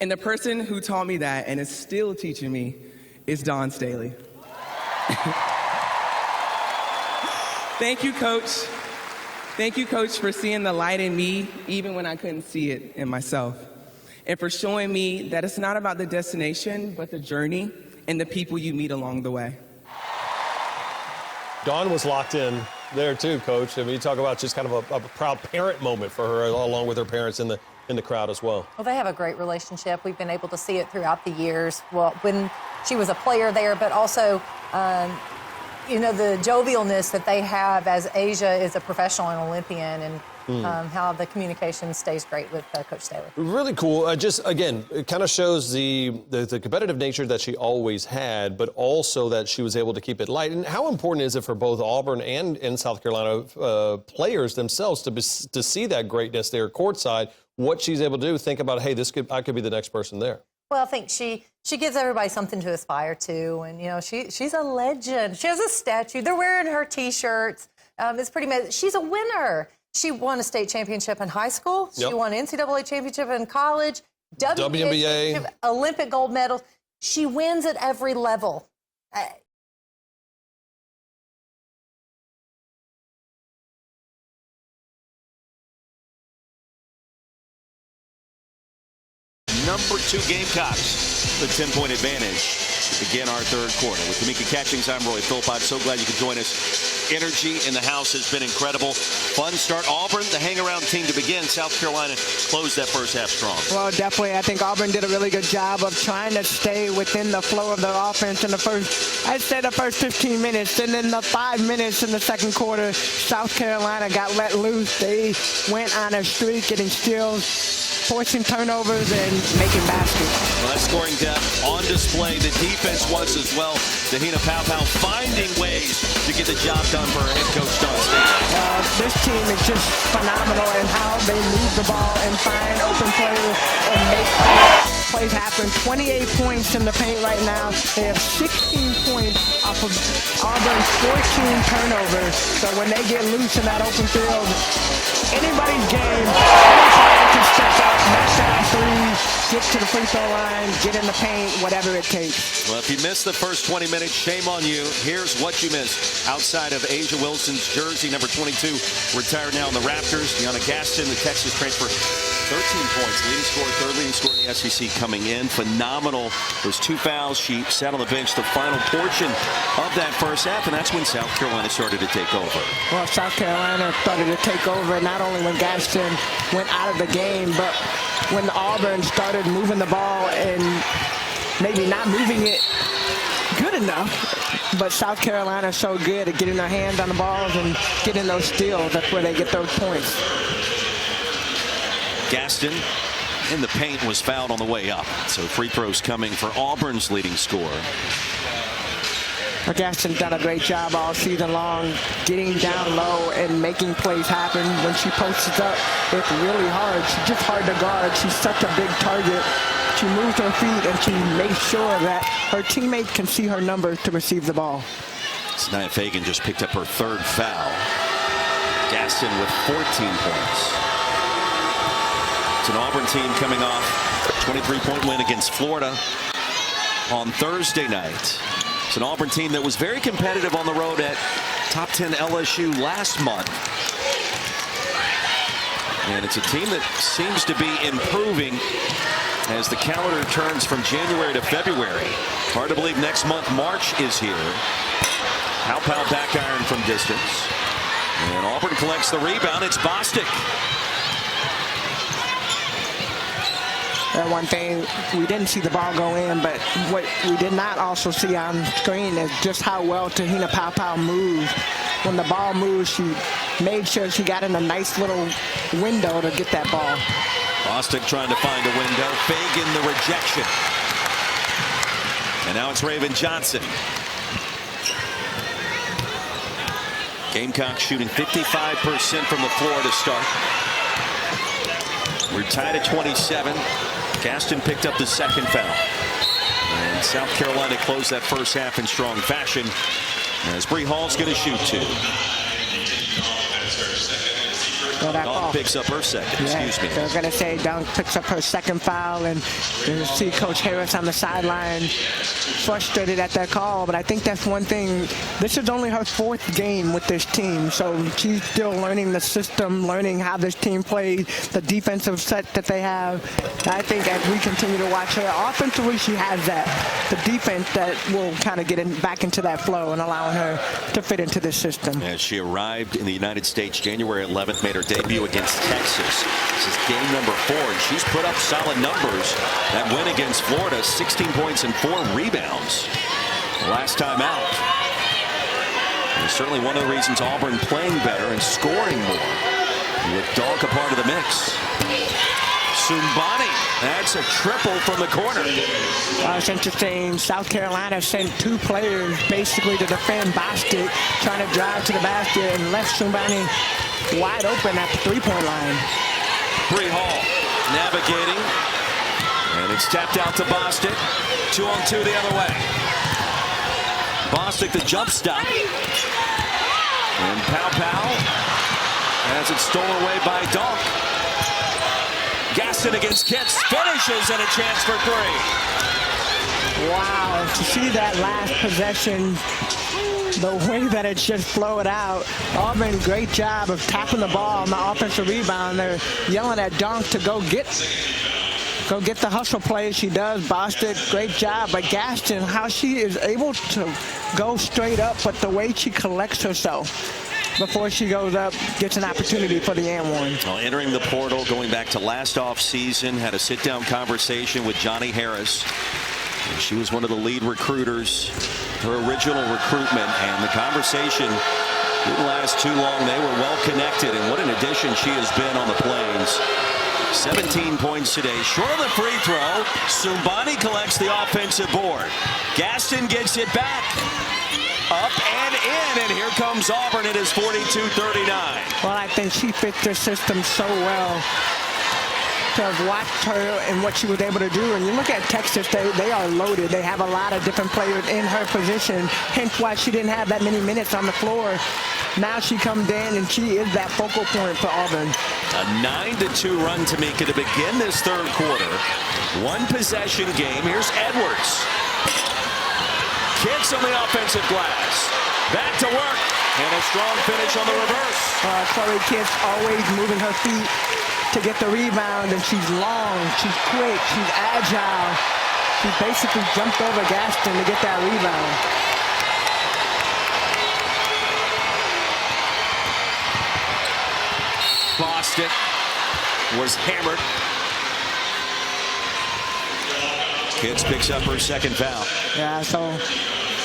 Speaker 4: And the person who taught me that and is still teaching me is Dawn Staley. Thank you, Coach. Thank you, Coach, for seeing the light in me even when I couldn't see it in myself. And for showing me that it's not about the destination, but the journey and the people you meet along the way.
Speaker 5: Dawn was locked in there too, Coach. I mean, you talk about just kind of a proud parent moment for her, along with her parents in the crowd as well.
Speaker 6: Well, they have a great relationship. We've been able to see it throughout the years. Well, when she was a player there, but also, you know, the jovialness that they have as Asia is a professional and Olympian, and how the communication stays great with Coach Staley.
Speaker 5: Really cool. Just, again, it kind of shows the competitive nature that she always had, but also that she was able to keep it light. And how important is it for both Auburn and South Carolina players themselves to see that greatness there courtside, what she's able to do, think about, hey, I could be the next person there.
Speaker 6: Well, I think she gives everybody something to aspire to, and you know she's a legend. She has a statue. They're wearing her T-shirts. It's pretty amazing. She's a winner. She won a state championship in high school. She won NCAA championship in college. WNBA, Olympic gold medals. She wins at every level.
Speaker 1: Number 2 Gamecocks, the 10-point advantage. Again, our third quarter. With Tamika Catchings, I'm Roy Philpott. I'm so glad you could join us. Energy in the house has been incredible. Fun start. Auburn, the hang-around team to begin. South Carolina closed that first half strong.
Speaker 2: Well, definitely. I think Auburn did a really good job of trying to stay within the flow of their offense in the first, I'd say the first 15 minutes. And then the 5 minutes in the second quarter, South Carolina got let loose. They went on a streak, getting steals, forcing turnovers, and making baskets.
Speaker 1: Well, that scoring depth on display. The defense was as well. Te-Hina finding ways to get the job done for head coach Dawn Staley.
Speaker 2: This team is just phenomenal in how they move the ball and find open players and make plays happen. 28 points in the paint right now. They have 16 points off of Auburn's 14 turnovers. So when they get loose in that open field, anybody's game, any player can step up, knock down threes, get to the free throw line, get in the paint, whatever it takes.
Speaker 1: Well, if you missed the first 20 minutes, shame on you. Here's what you missed. Outside of Asia Wilson's jersey, number 22, retired now in the Raptors. Deanna Gaston, the Texas transfer, 13 points. Leading scorer, third leading scorer in the SEC coming in. Phenomenal. Those 2 fouls. She sat on the bench the final portion of that first half, and that's when South Carolina started to take over.
Speaker 2: Well, South Carolina started to take over not only when Gaston went out of the game, but when Auburn started moving the ball and maybe not moving it good enough. But South Carolina is so good at getting their hands on the balls and getting those steals. That's where they get those points.
Speaker 1: Gaston in the paint was fouled on the way up. So free throws coming for Auburn's leading scorer.
Speaker 2: Gaston's done a great job all season long, getting down low and making plays happen. When she posts up, it's really hard. She's just hard to guard. She's such a big target. She moves her feet and she makes sure that her teammates can see her numbers to receive the ball.
Speaker 1: Nia Fagan just picked up her third foul. Gaston with 14 points. It's an Auburn team coming off a 23-point win against Florida on Thursday night. It's an Auburn team that was very competitive on the road at top 10 LSU last month. And it's a team that seems to be improving as the calendar turns from January to February. Hard to believe next month March is here. Pow back iron from distance. And Auburn collects the rebound. It's Bostic.
Speaker 2: And one thing, we didn't see the ball go in, but what we did not also see on screen is just how well Te-Hina moved. When the ball moved, she made sure she got in a nice little window to get that ball.
Speaker 1: Bostic trying to find a window. Fagan the rejection. And now it's Raven Johnson. Gamecock shooting 55% from the floor to start. We're tied at 27. Gaston picked up the second foul. And South Carolina closed that first half in strong fashion as Bree Hall's going to shoot 2. Dawn picks up her second, excuse me.
Speaker 2: They're going to say Dawn picks up her second foul, and you see Coach Harris on the sideline frustrated at that call. But I think that's one thing. This is only her 4th game with this team, so she's still learning the system, learning how this team plays, the defensive set that they have. I think as we continue to watch her, offensively she has that. The defense that will kind of get back into that flow and allowing her to fit into this system.
Speaker 1: As she arrived in the United States January 11th, made her debut against Texas. This is game number 4, and she's put up solid numbers. That win against Florida, 16 points and 4 rebounds last time out. And certainly one of the reasons Auburn playing better and scoring more with Donk a part of the mix. Sumbani, that's a triple from the corner.
Speaker 2: It's interesting. South Carolina sent 2 players basically to defend Bostic, trying to drive to the basket, and left Sumbani wide open at the 3-point line.
Speaker 1: Bree Hall navigating, and it's tapped out to Bostic. 2-on-2 the other way. Bostic the jump stop, and Pow has it stolen away by Donk. Gaston against Kitts, finishes, and a chance for 3.
Speaker 2: Wow, to see that last possession, the way that it just flowed out. Auburn, great job of tapping the ball on the offensive rebound. They're yelling at Donk to go get the hustle play. She does. Bostic, great job. But Gaston, how she is able to go straight up, but the way she collects herself before she goes up, gets an opportunity for the and one.
Speaker 1: Well, entering the portal, going back to last offseason, had a sit-down conversation with Johnny Harris. And she was one of the lead recruiters, her original recruitment, and the conversation didn't last too long. They were well connected, and what an addition she has been on the Plains. 17 points today, short of the free throw. Sumbani collects the offensive board. Gaston gets it back. Up and in, and here comes Auburn. It is 42-39.
Speaker 2: Well, I think she fits their system so well. To have watched her and what she was able to do. And you look at Texas, they are loaded. They have a lot of different players in her position, hence why she didn't have that many minutes on the floor. Now she comes in, and she is that focal point for Auburn.
Speaker 1: A 9-2 run, Tamika, to begin this third quarter. One possession game. Here's Edwards. Kicks on the offensive glass. Back to work. And a strong finish on the reverse.
Speaker 2: Chloe Kitts always moving her feet to get the rebound, and she's long, she's quick, she's agile. She basically jumped over Gaston to get that rebound.
Speaker 1: Bostic was hammered. Kitts picks up her second foul.
Speaker 2: Yeah, so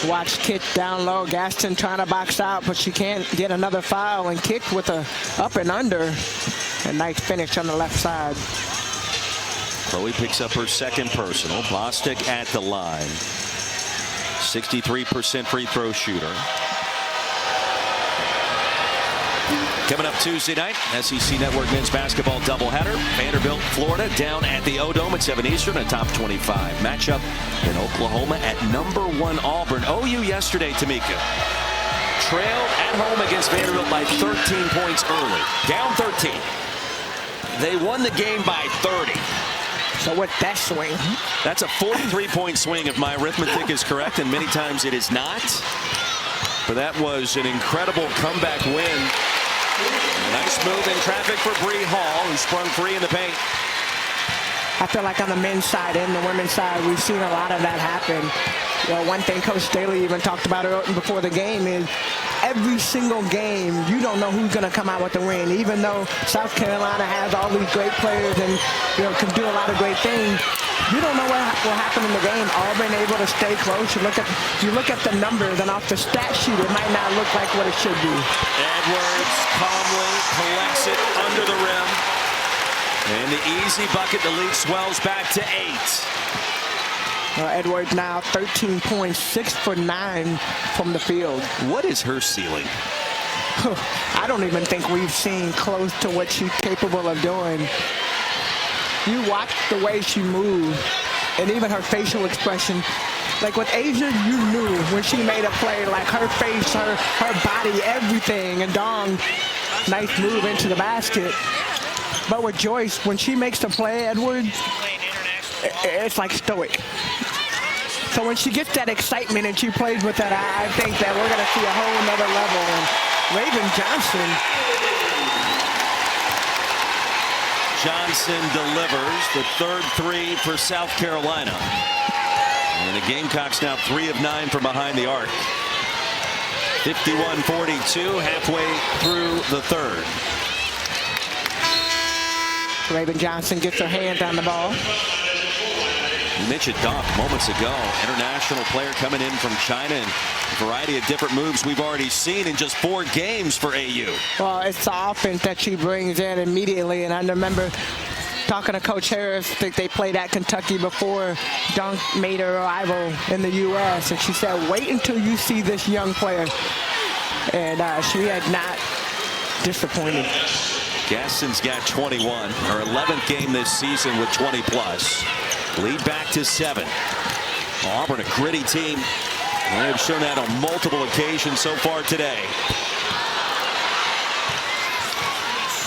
Speaker 2: watch Kitts down low. Gaston trying to box out, but she can't get another foul, and Kitts with a up and under. A nice finish on the left side.
Speaker 1: Chloe picks up her second personal. Bostic at the line. 63% free throw shooter. Coming up Tuesday night, SEC Network men's basketball doubleheader. Vanderbilt, Florida, down at the O-Dome at 7 Eastern, a top 25 matchup in Oklahoma at #1 Auburn. OU yesterday, Tamika, trailed at home against Vanderbilt by 13 points early. Down 13. They won the game by 30.
Speaker 2: So with that swing,
Speaker 1: that's a 43-point swing if my arithmetic is correct, and many times it is not. But that was an incredible comeback win. A nice move in traffic for Bree Hall, who sprung free in the paint.
Speaker 2: I feel like on the men's side and the women's side, we've seen a lot of that happen. You know, one thing Coach Staley even talked about before the game is every single game, you don't know who's going to come out with the win. Even though South Carolina has all these great players and can do a lot of great things, you don't know what will happen in the game. Auburn able to stay close. You look at the numbers, and off the stat sheet, it might not look like what it should be.
Speaker 1: Edwards calmly collects it under the rim. And the easy bucket, the lead swells back to 8.
Speaker 2: Edwards now 13 points, 6 for 9 from the field.
Speaker 1: What is her ceiling?
Speaker 2: I don't even think we've seen close to what she's capable of doing. You watch the way she moves, and even her facial expression. Like with Asia, you knew when she made a play, like her face, her body, everything. And Dawn, nice move into the basket. But with Joyce, when she makes the play, Edward, it's like stoic. So when she gets that excitement and she plays with that, I think that we're going to see a whole nother level. And Raven Johnson
Speaker 1: delivers the third three for South Carolina. And the Gamecocks now 3 of 9 from behind the arc. 51-42, halfway through the third.
Speaker 2: Raven Johnson gets her hand on the ball.
Speaker 1: Mitch Dunk moments ago, international player coming in from China, and a variety of different moves we've already seen in just 4 games for AU.
Speaker 2: Well, it's the offense that she brings in immediately, and I remember talking to Coach Harris. I think they played at Kentucky before Dunk made her arrival in the U.S., and she said, wait until you see this young player. And she had not disappointed.
Speaker 1: Gaston's got 21, her 11th game this season with 20+. Lead back to 7. Auburn, a gritty team. They've shown that on multiple occasions so far today.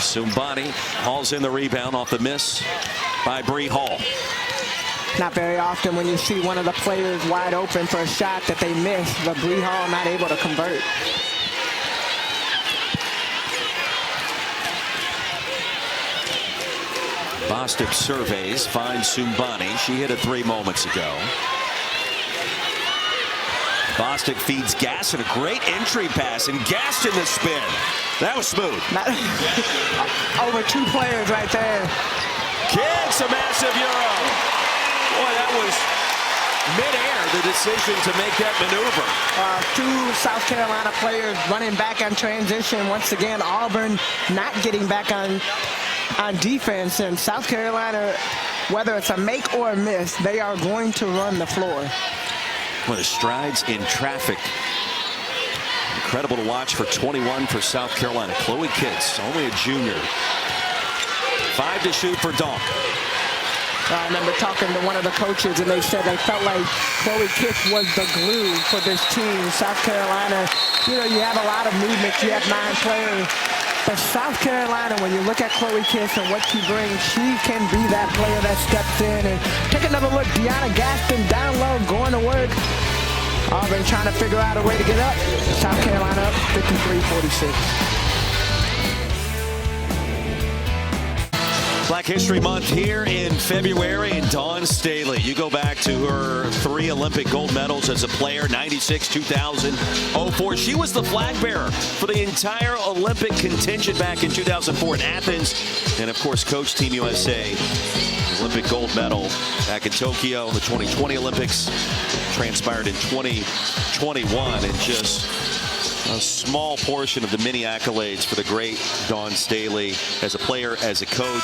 Speaker 1: Sumbani hauls in the rebound off the miss by Bree Hall.
Speaker 2: Not very often when you see one of the players wide open for a shot that they miss, but Bree Hall not able to convert.
Speaker 1: Bostic surveys, finds Sumbani. She hit a 3 moments ago. Bostic feeds Gaston, a great entry pass, and Gaston the spin. That was smooth.
Speaker 2: Over 2 players right there.
Speaker 1: Kicks a massive euro. Boy, that was midair, the decision to make that maneuver.
Speaker 2: 2 South Carolina players running back on transition. Once again, Auburn not getting back on defense, and South Carolina, whether it's a make or a miss, they are going to run the floor.
Speaker 1: Well, the strides in traffic. Incredible to watch for 21 for South Carolina. Chloe Kitts, only a junior. 5 to shoot for Dawn.
Speaker 2: I remember talking to one of the coaches, and they said they felt like Chloe Kitts was the glue for this team. South Carolina, you have a lot of movement. You have 9 players. But South Carolina, when you look at Chloe Kitts and what she brings, she can be that player that steps in. And take another look. Deanna Gaston down low, going to work. Auburn trying to figure out a way to get up. South Carolina up 53-46.
Speaker 1: Black History Month here in February, and Dawn Staley, you go back to her 3 Olympic gold medals as a player, 96, 2000, 04. She was the flag bearer for the entire Olympic contingent back in 2004 in Athens. And of course, coach Team USA, Olympic gold medal back in Tokyo, the 2020 Olympics, transpired in 2021, and just a small portion of the many accolades for the great Dawn Staley as a player, as a coach.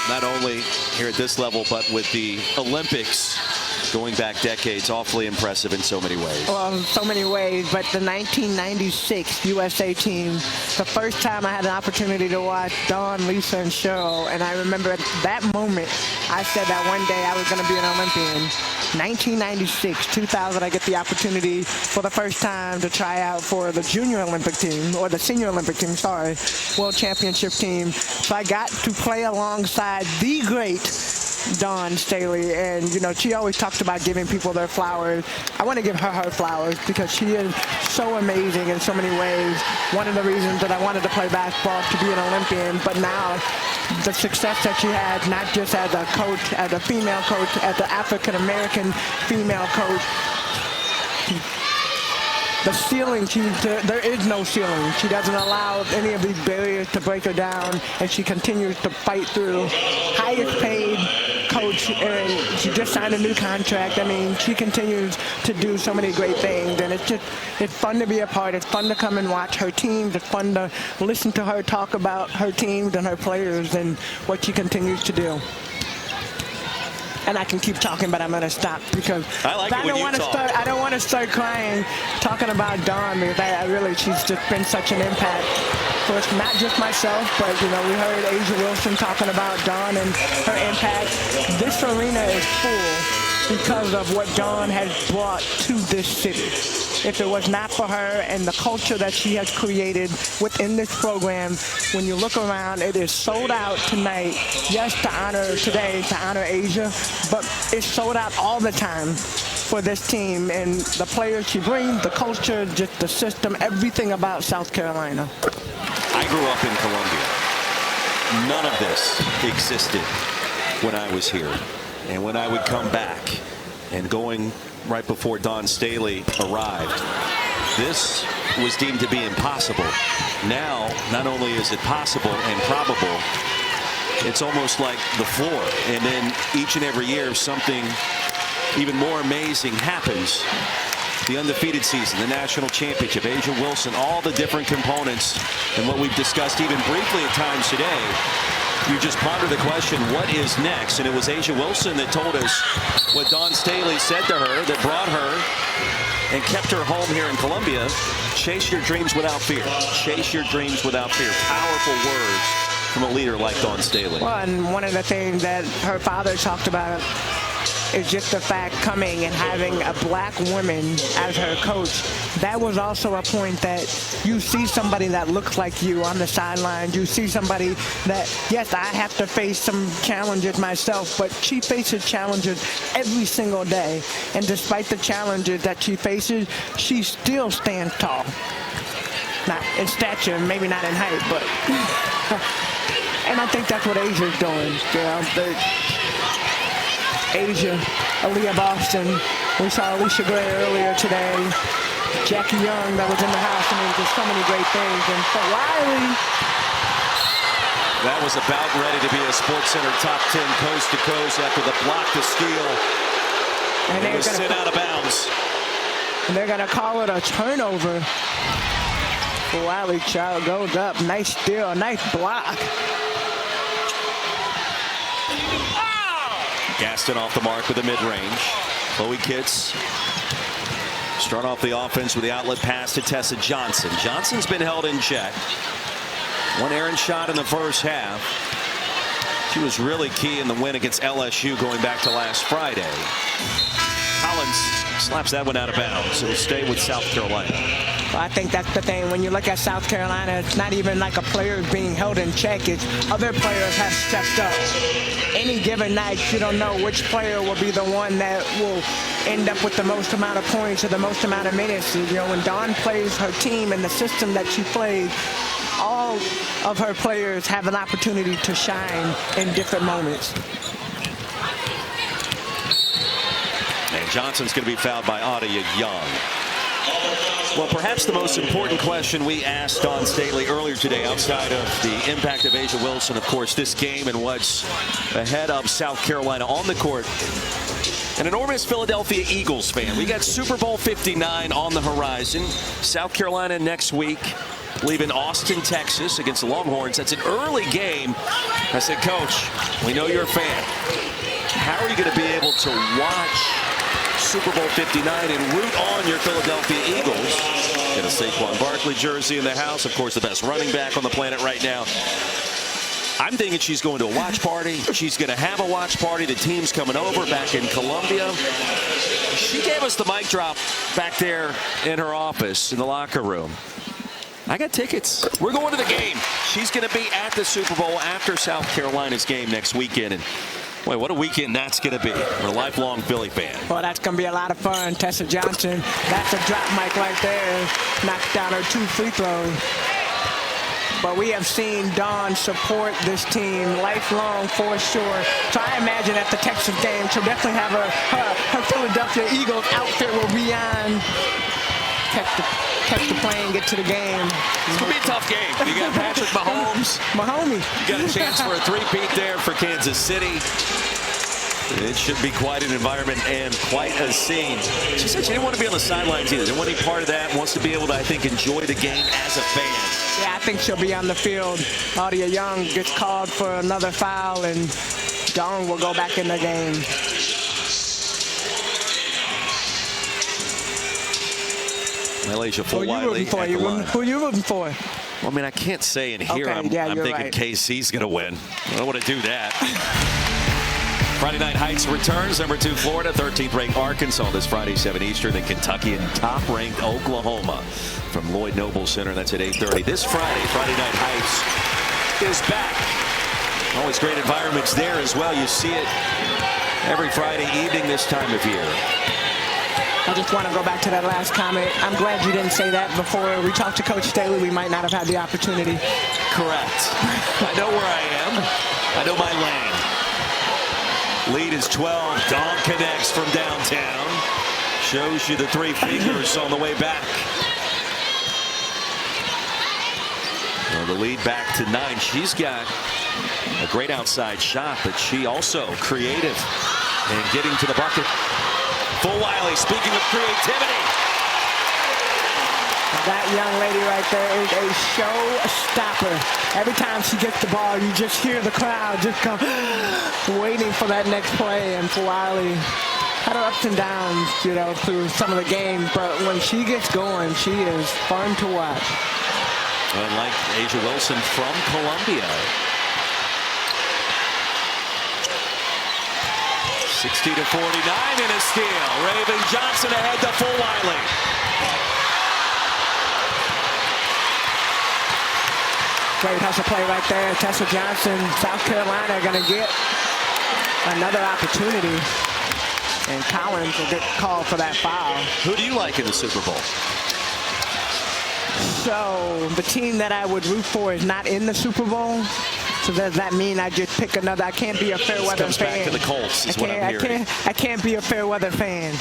Speaker 1: Not only here at this level, but with the Olympics going back decades. Awfully impressive in so many ways.
Speaker 2: Well, in so many ways, but the 1996 USA team, the first time I had an opportunity to watch Dawn, Lisa, and Cheryl, and I remember at that moment, I said that one day I was going to be an Olympian. 1996, 2000, I get the opportunity for the first time to try out for the junior Olympic team, or the senior Olympic team, sorry, world championship team. So I got to play alongside the great Dawn Staley, and she always talks about giving people their flowers. I want to give her flowers because she is so amazing in so many ways. One of the reasons that I wanted to play basketball to be an Olympian, but now the success that she had, not just as a coach, as a female coach, as an African-American female coach. The ceiling, there is no ceiling. She doesn't allow any of these barriers to break her down, and she continues to fight through. Highest paid coach, and she just signed a new contract. I mean, she continues to do so many great things, and it's fun to be a part. It's fun to come and watch her teams. It's fun to listen to her talk about her teams and her players and what she continues to do. And I can keep talking, but I'm going to stop because
Speaker 1: I don't want
Speaker 2: to start crying talking about Dawn, because she's just been such an impact for not just myself, but we heard Asia Wilson talking about Dawn and her impact. This arena is full. because of what Dawn has brought to this city. If it was not for her and the culture that she has created within this program, when you look around, it is sold out tonight. Yes, to honor today, to honor Asia, but it's sold out all the time for this team and the players she brings, the culture, just the system, everything about South Carolina.
Speaker 1: I grew up in Columbia. None of this existed when I was here. And when I would come back and going right before Dawn Staley arrived, this was deemed to be impossible. Now, not only is it possible and probable, it's almost like the floor. And then each and every year, something even more amazing happens. The undefeated season, the national championship, Asia Wilson, all the different components, and what we've discussed even briefly at times today. You just ponder the question, what is next? And it was Asia Wilson that told us what Dawn Staley said to her that brought her and kept her home here in Columbia. Chase your dreams without fear. Chase your dreams without fear. Powerful words from a leader like Dawn Staley.
Speaker 2: Well, and one of the things that her father talked about is just the fact coming and having a black woman as her coach. That was also a point that you see somebody that looks like you on the sidelines. You see somebody that, yes, I have to face some challenges myself, but she faces challenges every single day. And despite the challenges that she faces, she still stands tall. Not in stature, maybe not in height, but and I think that's what Asia's doing. You know, Asia, Aaliyah Boston. We saw Alicia Gray earlier today. Jackie Young that was in the house. I mean, just so many great things. And Fulwiley.
Speaker 1: That was about ready to be a SportsCenter top 10 coast to coast after the block to steal. And it was sent out of bounds.
Speaker 2: And they're going to call it a turnover. Fulwiley child goes up. Nice steal, nice block.
Speaker 1: Gaston off the mark with a mid-range. Chloe Kitts start off the offense with the outlet pass to Tessa Johnson. Johnson's been held in check. One errant shot in the first half. She was really key in the win against LSU going back to last Friday. Collins slaps that one out of bounds. It'll stay with South Carolina.
Speaker 2: Well, I think that's the thing. When you look at South Carolina, it's not even like a player being held in check. It's other players have stepped up. Any given night, you don't know which player will be the one that will end up with the most amount of points or the most amount of minutes. You know, when Dawn plays her team and the system that she plays, all of her players have an opportunity to shine in different moments.
Speaker 1: And Johnson's going to be fouled by Adia Young. Well, perhaps the most important question we asked Dawn Staley earlier today, outside of the impact of Asia Wilson, of course, this game and what's ahead of South Carolina on the court. An enormous Philadelphia Eagles fan. We got Super Bowl 59 on the horizon. South Carolina next week, leaving Austin, Texas against the Longhorns. That's an early game. I said, Coach, we know you're a fan. How are you going to be able to watch Super Bowl 59 and root on your Philadelphia Eagles? Got a Saquon Barkley jersey in the house. Of course, the best running back on the planet right now. I'm thinking she's going to a watch party. She's going to have a watch party. The team's coming over back in Columbia. She gave us the mic drop back there in her office in the locker room. I got tickets. We're going to the game. She's going to be at the Super Bowl after South Carolina's game next weekend. And boy, what a weekend that's going to be for a lifelong Philly fan.
Speaker 2: Well, that's going to be a lot of fun. Tessa Johnson, that's a drop mic right there. Knocked down her 2 free throws. But we have seen Dawn support this team lifelong for sure. So I imagine at the Texas game, she'll definitely have her Philadelphia Eagles outfit will be on. Catch the plane, get to the game.
Speaker 1: It's going to be a tough game. You got Patrick Mahomes.
Speaker 2: My homie.
Speaker 1: You got a chance for a three-peat there for Kansas City. It should be quite an environment and quite a scene. She said she didn't want to be on the sidelines either. Didn't want to be part of that. Wants to be able to, I think, enjoy the game as a fan.
Speaker 2: Yeah, I think she'll be on the field. Adia Young gets called for another foul, and Dawn will go back in the game.
Speaker 1: Malaysia Fulwiley.
Speaker 2: Who are you rooting for?
Speaker 1: Well, I mean, I can't say in here.
Speaker 2: Okay,
Speaker 1: I'm
Speaker 2: you're
Speaker 1: thinking
Speaker 2: right.
Speaker 1: KC's going to win. I don't want to do that. Friday Night Heights returns. Number 2 Florida, 13th ranked Arkansas this Friday, 7 Eastern. And Kentucky and top ranked Oklahoma from Lloyd Noble Center. That's at 8:30. This Friday, Friday Night Heights is back. Always great environments there as well. You see it every Friday evening this time of year.
Speaker 2: I just want to go back to that last comment. I'm glad you didn't say that before we talked to Coach Staley. We might not have had the opportunity.
Speaker 1: Correct. I know where I am. I know my lane. Lead is 12. Dawn connects from downtown. Shows you the 3 fingers on the way back. Well, the lead back to 9. She's got a great outside shot, but she also creative and getting to the bucket. Fulwiley, speaking of creativity.
Speaker 2: That young lady right there is a showstopper. Every time she gets the ball, you just hear the crowd just come waiting for that next play. And Fulwiley had her ups and downs, you know, through some of the game. But when she gets going, she is fun to watch.
Speaker 1: And like Asia Wilson from Columbia. 60-49 in a steal. Raven Johnson ahead to Fulwiley.
Speaker 2: Great hustle play right there. Tessa Johnson, South Carolina going to get another opportunity. And Collins will get called for that foul.
Speaker 1: Who do you like in the Super Bowl?
Speaker 2: So the team that I would root for is not in the Super Bowl. So does that mean I just pick another? I can't be a fair weather
Speaker 1: comes
Speaker 2: fan.
Speaker 1: Back to the Colts is what I'm hearing.
Speaker 2: I can't be a fair weather fan.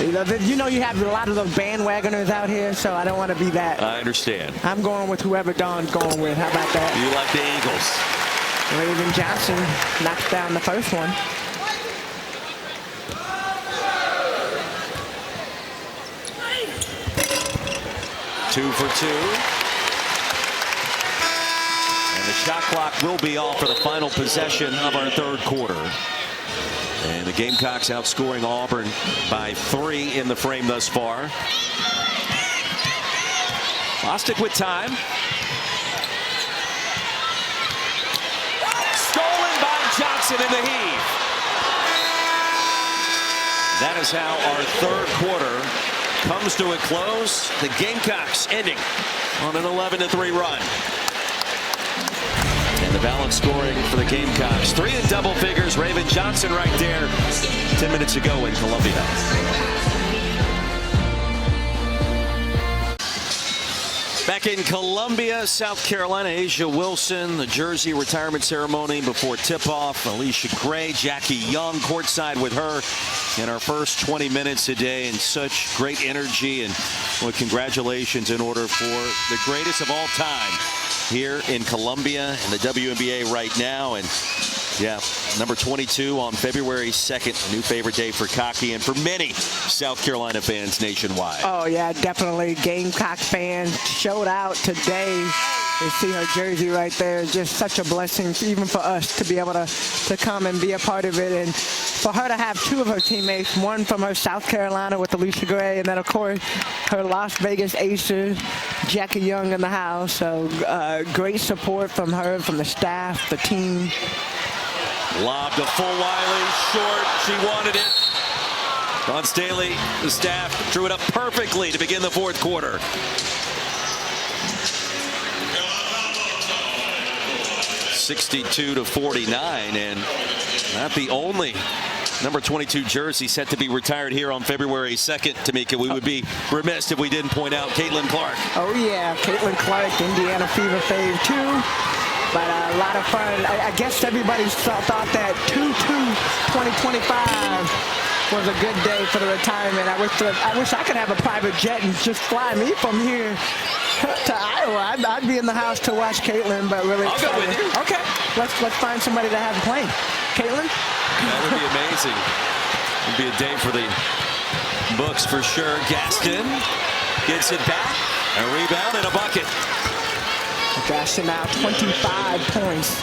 Speaker 2: You know you have a lot of those bandwagoners out here, so I don't want to be that.
Speaker 1: I understand.
Speaker 2: I'm going with whoever Dawn's going with. How about that?
Speaker 1: You like the Eagles.
Speaker 2: Raven Johnson knocks down the first one.
Speaker 1: Two for 2. And the shot clock will be off for the final possession of our 3rd quarter. And the Gamecocks outscoring Auburn by 3 in the frame thus far. Bostic with time. Stolen by Johnson in the heave. That is how our 3rd quarter comes to a close. The Gamecocks ending on an 11-3 run. And the balance scoring for the Gamecocks. 3 in double figures. Raven Johnson right there 10 minutes ago in Columbia. Back in Columbia, South Carolina, Asia Wilson, the jersey retirement ceremony before tip-off. Alicia Gray, Jackie Young courtside with her in our first 20 minutes a day, and such great energy. And well, congratulations in order for the greatest of all time here in Columbia and the WNBA right now. And yeah, number 22 on February 2nd, a new favorite day for Cocky and for many South Carolina fans nationwide.
Speaker 2: Oh, yeah, definitely. Gamecock fans showed out today. You see her jersey right there. Just such a blessing, even for us, to be able to come and be a part of it. And for her to have 2 of her teammates, one from her South Carolina with Alicia Gray, and then, of course, her Las Vegas Aces, Jackie Young in the house. So great support from her, from the staff, the team.
Speaker 1: Lob to Fulwiley, short. She wanted it. Dawn Staley, the staff, drew it up perfectly to begin the 4th quarter. (62-49), and not the only number 22 jersey set to be retired here on February 2nd. Tamika, we would be remiss if we didn't point out Caitlin Clark.
Speaker 2: Oh yeah, Caitlin Clark, Indiana Fever fave too. But a lot of fun. I guess everybody thought that 2/2/2025 was a good day for the retirement. I wish I could have a private jet and just fly me from here to Iowa. I'd be in the house to watch Caitlin, but really
Speaker 1: I'll
Speaker 2: excited.
Speaker 1: go with you.
Speaker 2: Okay, let's find somebody to have a plane. Caitlin?
Speaker 1: That would be amazing. It'd be a day for the books for sure. Gaston gets it back, a rebound and a bucket.
Speaker 2: Gaston now 25 points.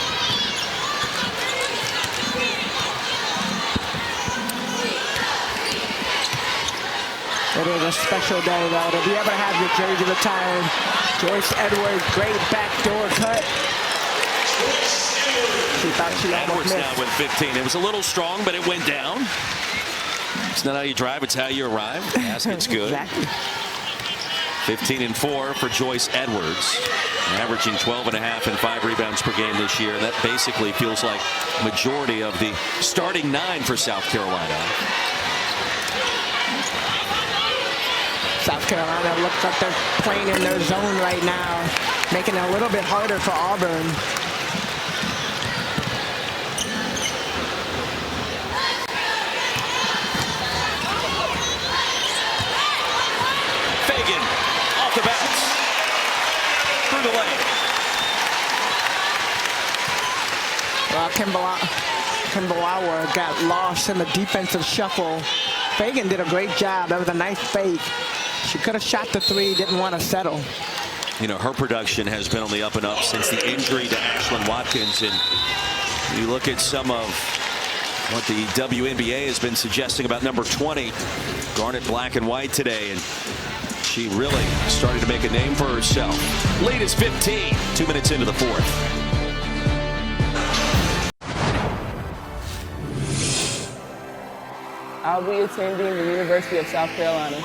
Speaker 2: It is a special day, though. If you ever have your jersey retired, Joyce Edwards, great backdoor cut. She She thought she
Speaker 1: Edwards
Speaker 2: almost
Speaker 1: now
Speaker 2: missed.
Speaker 1: with 15. It was a little strong, but it went down. It's not how you drive, it's how you arrive. Basket's good.
Speaker 2: Exactly.
Speaker 1: 15 and 4 for Joyce Edwards, averaging 12 and a half and 5 rebounds per game this year. That basically feels like majority of the starting 9 for South Carolina.
Speaker 2: South Carolina looks like they're playing in their zone right now, making it a little bit harder for Auburn.
Speaker 1: Fagan off the bounce through the lane.
Speaker 2: Well, Kimball got lost in the defensive shuffle. Fagan did a great job. That was a nice fake. She could have shot the 3, didn't want to settle.
Speaker 1: You know, her production has been on the up and up since the injury to Ashlyn Watkins. And you look at some of what the WNBA has been suggesting about number 20, Garnet Black and White today. And she really started to make a name for herself. Lead is 15, 2 minutes into the fourth.
Speaker 4: I'll be attending the University of South Carolina.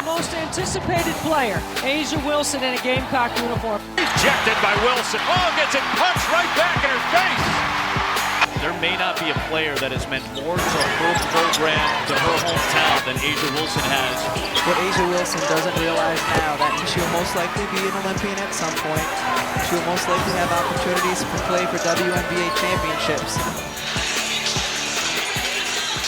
Speaker 7: Most anticipated player, Asia Wilson in a Gamecock uniform.
Speaker 8: Rejected by Wilson. Oh, gets it punched right back in her face. There may not be a player that has meant more to her program, to her hometown, than Asia Wilson has.
Speaker 9: What Asia Wilson doesn't realize now, that she will most likely be an Olympian at some point. She will most likely have opportunities to play for WNBA championships.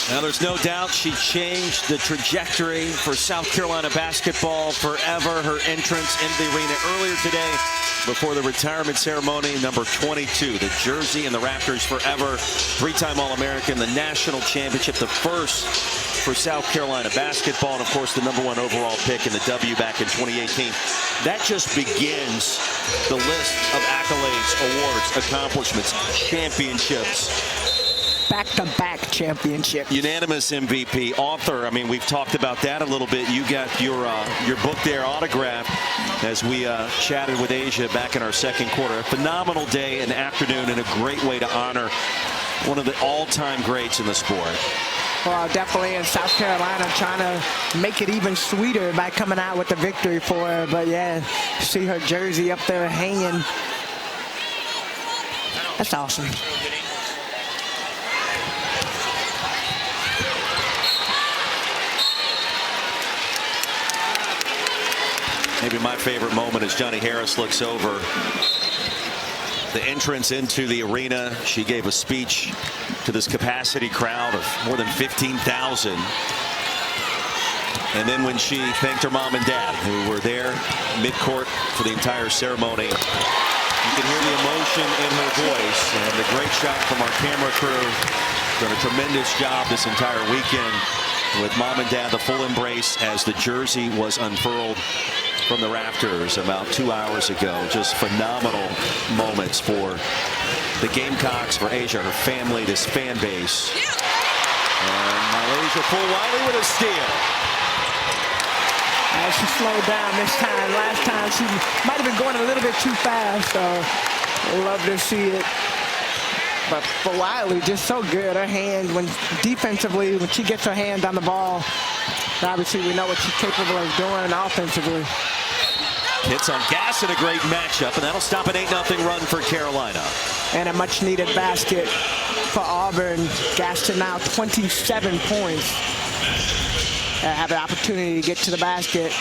Speaker 1: Now, there's no doubt she changed the trajectory for South Carolina basketball forever. Her entrance into the arena earlier today before the retirement ceremony, number 22, the jersey and the Raptors forever. 3-time All-American, the national championship, the first for South Carolina basketball, and of course the #1 overall pick in the W back in 2018. That just begins the list of accolades, awards, accomplishments, championships.
Speaker 2: Back-to-back championship.
Speaker 1: Unanimous MVP, author. I mean, we've talked about that a little bit. You got your book there autographed as we chatted with Asia back in our second quarter. A phenomenal day and afternoon, and a great way to honor one of the all-time greats in the sport.
Speaker 2: Well, definitely in South Carolina trying to make it even sweeter by coming out with the victory for her. But yeah, see her jersey up there hanging. That's awesome.
Speaker 1: Maybe my favorite moment as Johnny Harris looks over the entrance into the arena. She gave a speech to this capacity crowd of more than 15,000. And then when she thanked her mom and dad, who were there mid-court for the entire ceremony, you can hear the emotion in her voice. And the great shot from our camera crew. Done a tremendous job this entire weekend with mom and dad, the full embrace as the jersey was unfurled from the rafters about 2 hours ago. Just phenomenal moments for the Gamecocks, for Asia, her family, this fan base. And Malaysia Fulwiley with a steal.
Speaker 2: She slowed down this time. Last time she might have been going a little bit too fast, so love to see it. But Fulwiley just so good. Her hand, when defensively, when she gets her hand on the ball, obviously we know what she's capable of doing offensively.
Speaker 1: Hits on gas in a great matchup, and that'll stop an 8-0 run for Carolina.
Speaker 2: And a much-needed basket for Auburn. Gaston now 27 points. Have an opportunity to get to the basket.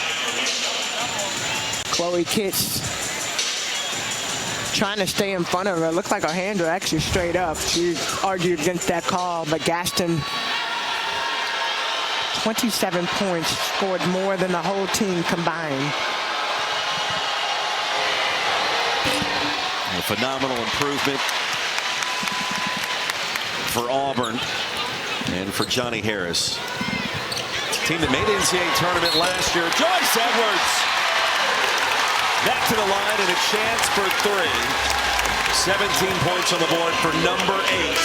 Speaker 2: Chloe Kitts trying to stay in front of her. Looks like her hands are actually straight up. She argued against that call, but Gaston, 27 points, scored more than the whole team combined.
Speaker 1: A phenomenal improvement for Auburn and for Johnny Harris. Team that made the NCAA tournament last year. Joyce Edwards back to the line and a chance for 3. 17 points on the board for number 8.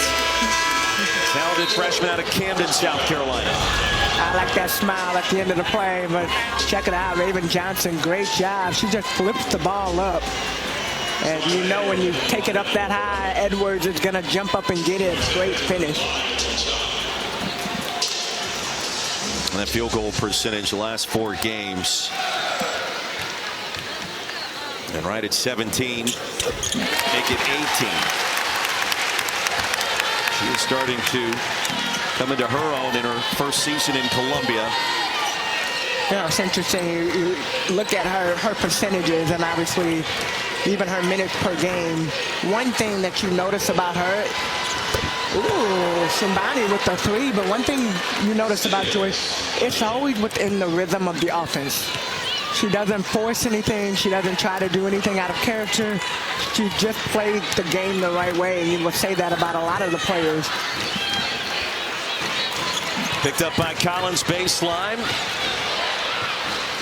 Speaker 1: Talented freshman out of Camden, South Carolina.
Speaker 2: I like that smile at the end of the play, but check it out. Raven Johnson, great job. She just flips the ball up. And you know when you take it up that high, Edwards is going to jump up and get it. Great finish.
Speaker 1: And that field goal percentage the last 4 games. And right at 17, make it 18. She is starting to come into her own in her first season in Columbia.
Speaker 2: Yeah, it's interesting. You look at her percentages, and obviously even her minutes per game. One thing that you notice about her, Simbani with the 3, but one thing you notice about Joyce, it's always within the rhythm of the offense. She doesn't force anything. She doesn't try to do anything out of character. She just plays the game the right way, and you would say that about a lot of the players.
Speaker 1: Picked up by Collins, baseline.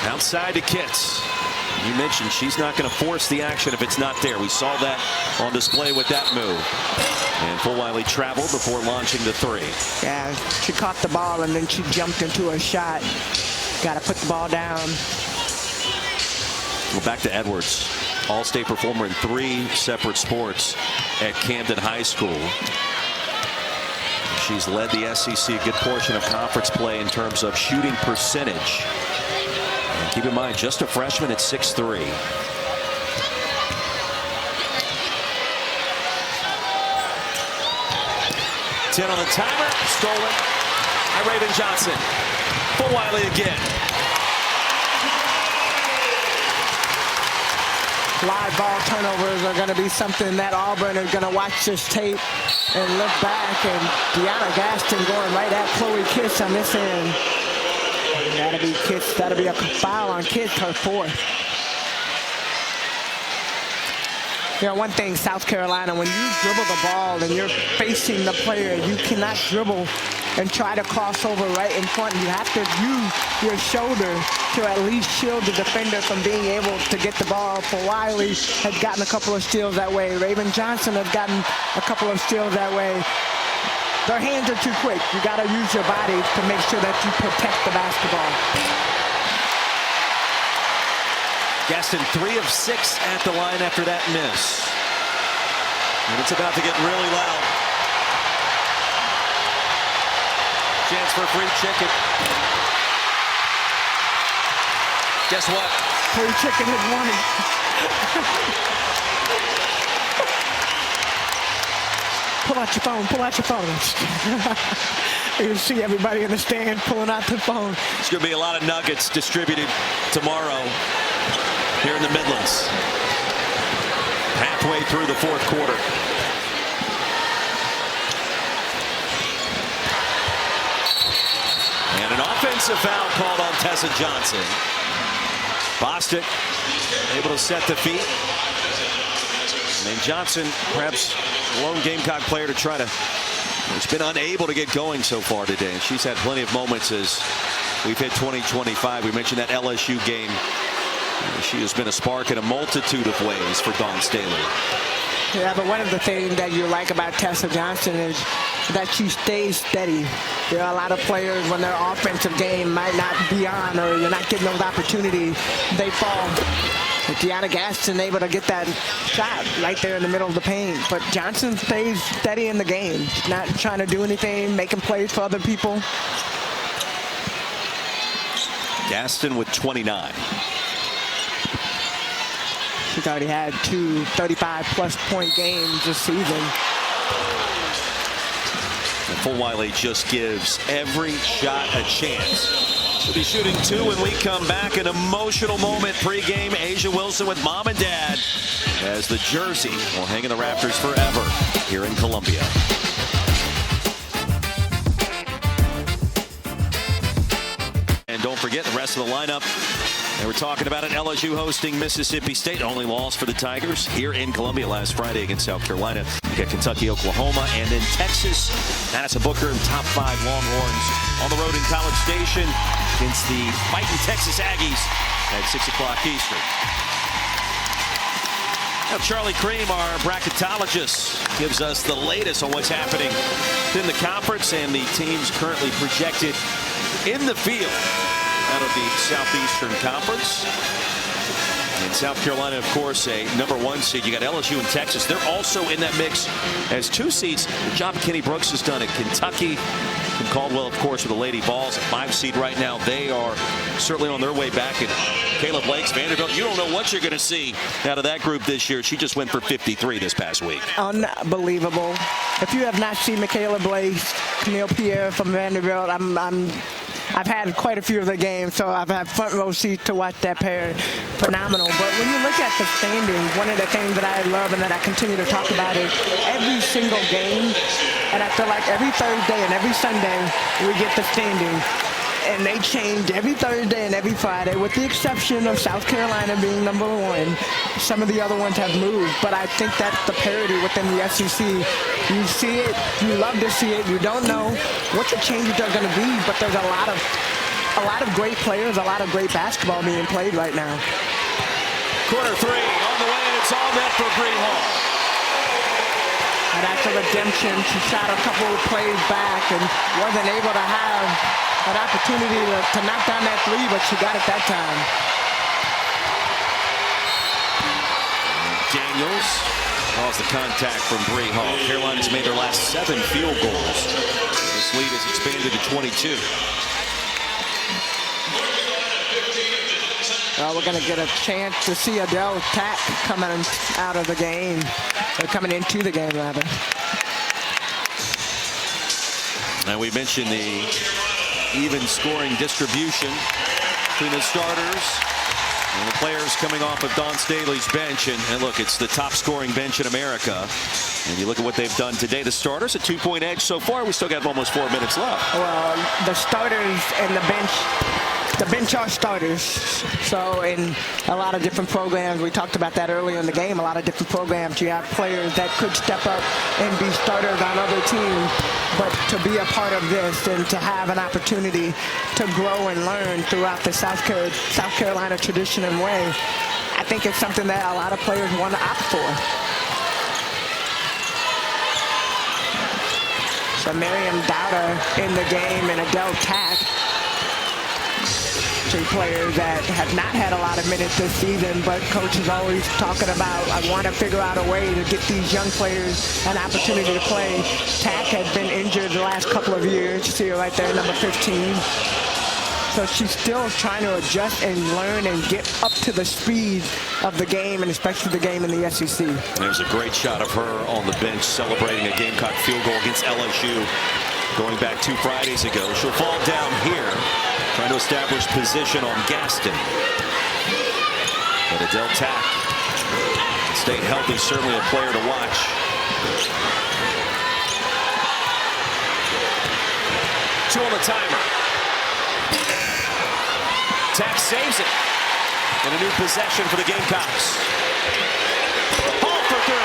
Speaker 1: Outside to Kitts. You mentioned she's not going to force the action if it's not there. We saw that on display with that move. And Fulwiley traveled before launching the 3.
Speaker 2: Yeah, she caught the ball and then she jumped into a shot. Got to put the ball down.
Speaker 1: Well, back to Edwards. All-state performer in 3 separate sports at Camden High School. She's led the SEC a good portion of conference play in terms of shooting percentage. And keep in mind, just a freshman at 6'3". On the timer, stolen by Raven Johnson. Fulwiley again.
Speaker 2: Live ball turnovers are going to be something that Auburn is going to watch this tape and look back. And Deanna Gaston going right at Chloe Kitts on this end. That'll be Kitts. That'll be a foul on Kitts, her 4th. You know, one thing, South Carolina, when you dribble the ball and you're facing the player, you cannot dribble and try to cross over right in front. You have to use your shoulder to at least shield the defender from being able to get the ball. Fulwiley has gotten a couple of steals that way. Raven Johnson has gotten a couple of steals that way. Their hands are too quick. You got to use your body to make sure that you protect the basketball.
Speaker 1: Gaston 3 of 6 at the line after that miss. And it's about to get really loud. Chance for a free chicken. Guess what?
Speaker 2: Free chicken has won. Pull out your phone. Pull out your phone. You see everybody in the stand pulling out their phone.
Speaker 1: There's going to be a lot of nuggets distributed tomorrow here in the Midlands. Halfway through the 4th quarter. And an offensive foul called on Tessa Johnson. Bostic able to set the feet. And Johnson, perhaps lone Gamecock player to try to, has been unable to get going so far today. And she's had plenty of moments as we've hit 2025. We mentioned that LSU game. She has been a spark in a multitude of ways for Dawn Staley.
Speaker 2: Yeah, but one of the things that you like about Tessa Johnson is that she stays steady. There are a lot of players when their offensive game might not be on or you're not getting those opportunities, they fall. But Deanna Gaston able to get that shot right there in the middle of the paint. But Johnson stays steady in the game. She's not trying to do anything, making plays for other people.
Speaker 1: Gaston with 29.
Speaker 2: She's already had 2 35-plus point games this season.
Speaker 1: And Fulwiley just gives every shot a chance. She'll be shooting 2 when we come back. An emotional moment pregame. Asia Wilson with mom and dad as the jersey will hang in the rafters forever here in Columbia. And don't forget the rest of the lineup. They were talking about it. LSU hosting Mississippi State. Only loss for the Tigers here in Columbia last Friday against South Carolina. You got Kentucky, Oklahoma, and then Texas. Madison Booker and top 5 Longhorns on the road in College Station against the fighting Texas Aggies at 6 o'clock Eastern. Now Charlie Cream, our bracketologist, gives us the latest on what's happening in the conference and the teams currently projected in the field out of the Southeastern Conference. And South Carolina, of course, a #1 seed. You got LSU and Texas. They're also in that mix as 2 seeds. The job Kenny Brooks has done at Kentucky. And Caldwell, of course, with the Lady Vols, a 5 seed right now. They are certainly on their way back. And Caleb Blake's Vanderbilt, you don't know what you're going to see out of that group this year. She just went for 53 this past week.
Speaker 2: Unbelievable. If you have not seen Michaela Blake, Camille Pierre from Vanderbilt, I've had quite a few of the games, so I've had front row seats to watch that pair. Phenomenal. But when you look at the standings, one of the things that I love and that I continue to talk about is every single game, and I feel like every Thursday and every Sunday we get the standings. And they change every Thursday and every Friday, with the exception of South Carolina being #1. Some of the other ones have moved, but I think that's the parity within the SEC. You see it, you love to see it. You don't know what the changes are going to be, but there's a lot of great players, a lot of great basketball being played right now.
Speaker 1: Quarter 3 on the way, and it's all net for Bree Hall.
Speaker 2: And after redemption, she shot a couple of plays back and wasn't able to have an opportunity to knock down that 3, but she got it that time.
Speaker 1: Daniels draws the contact from Bree Hall. Carolina's made their last 7 field goals. This lead has expanded to 22.
Speaker 2: We're going to get a chance to see Adele Tack coming out of the game, or coming into the game, rather.
Speaker 1: And we mentioned the even scoring distribution between the starters and the players coming off of Dawn Staley's bench. And look, it's the top scoring bench in America. And you look at what they've done today. The starters, a 2-point edge so far. We still got almost 4 minutes left.
Speaker 2: Well, the starters and the bench are starters. So in a lot of different programs, we talked about that earlier in the game, a lot of different programs, you have players that could step up and be starters on other teams. But to be a part of this and to have an opportunity to grow and learn throughout the South Carolina tradition and way, I think it's something that a lot of players want to opt for. So Miriam Dowder in the game and Adele Tack, 2 players that have not had a lot of minutes this season, but coach is always talking about, I want to figure out a way to get these young players an opportunity to play. Tack has been injured the last couple of years. You see her right there, number 15. So she's still trying to adjust and learn and get up to the speed of the game, and especially the game in the SEC.
Speaker 1: There's a great shot of her on the bench celebrating a Gamecock field goal against LSU going back 2 Fridays ago. She'll fall down here, trying to establish position on Gaston. But Adele Tack stayed healthy, certainly a player to watch. Two on the timer. Tack saves it. And a new possession for the Gamecocks. Hall for 3.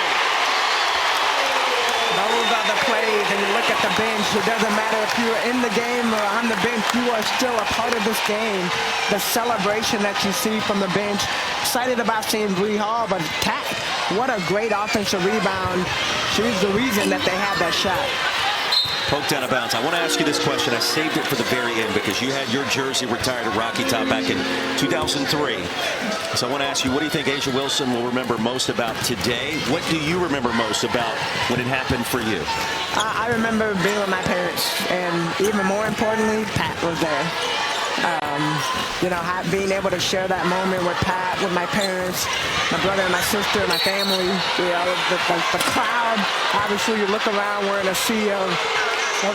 Speaker 2: Those are the plays, and you look at the bench. It doesn't matter if you're in the game or on the bench, you are still a part of this game. The celebration that you see from the bench. Excited about seeing Bree Hall, but Tack, what a great offensive rebound. She's the reason that they had that shot.
Speaker 1: Poked out of bounds. I want to ask you this question. I saved it for the very end because you had your jersey retired at Rocky Top back in 2003. So I want to ask you, what do you think Asia Wilson will remember most about today? What do you remember most about when it happened for you?
Speaker 2: I remember being with my parents, and even more importantly, Pat was there. Being able to share that moment with Pat, with my parents, my brother and my sister, my family, the crowd. Obviously, you look around, we're in a sea of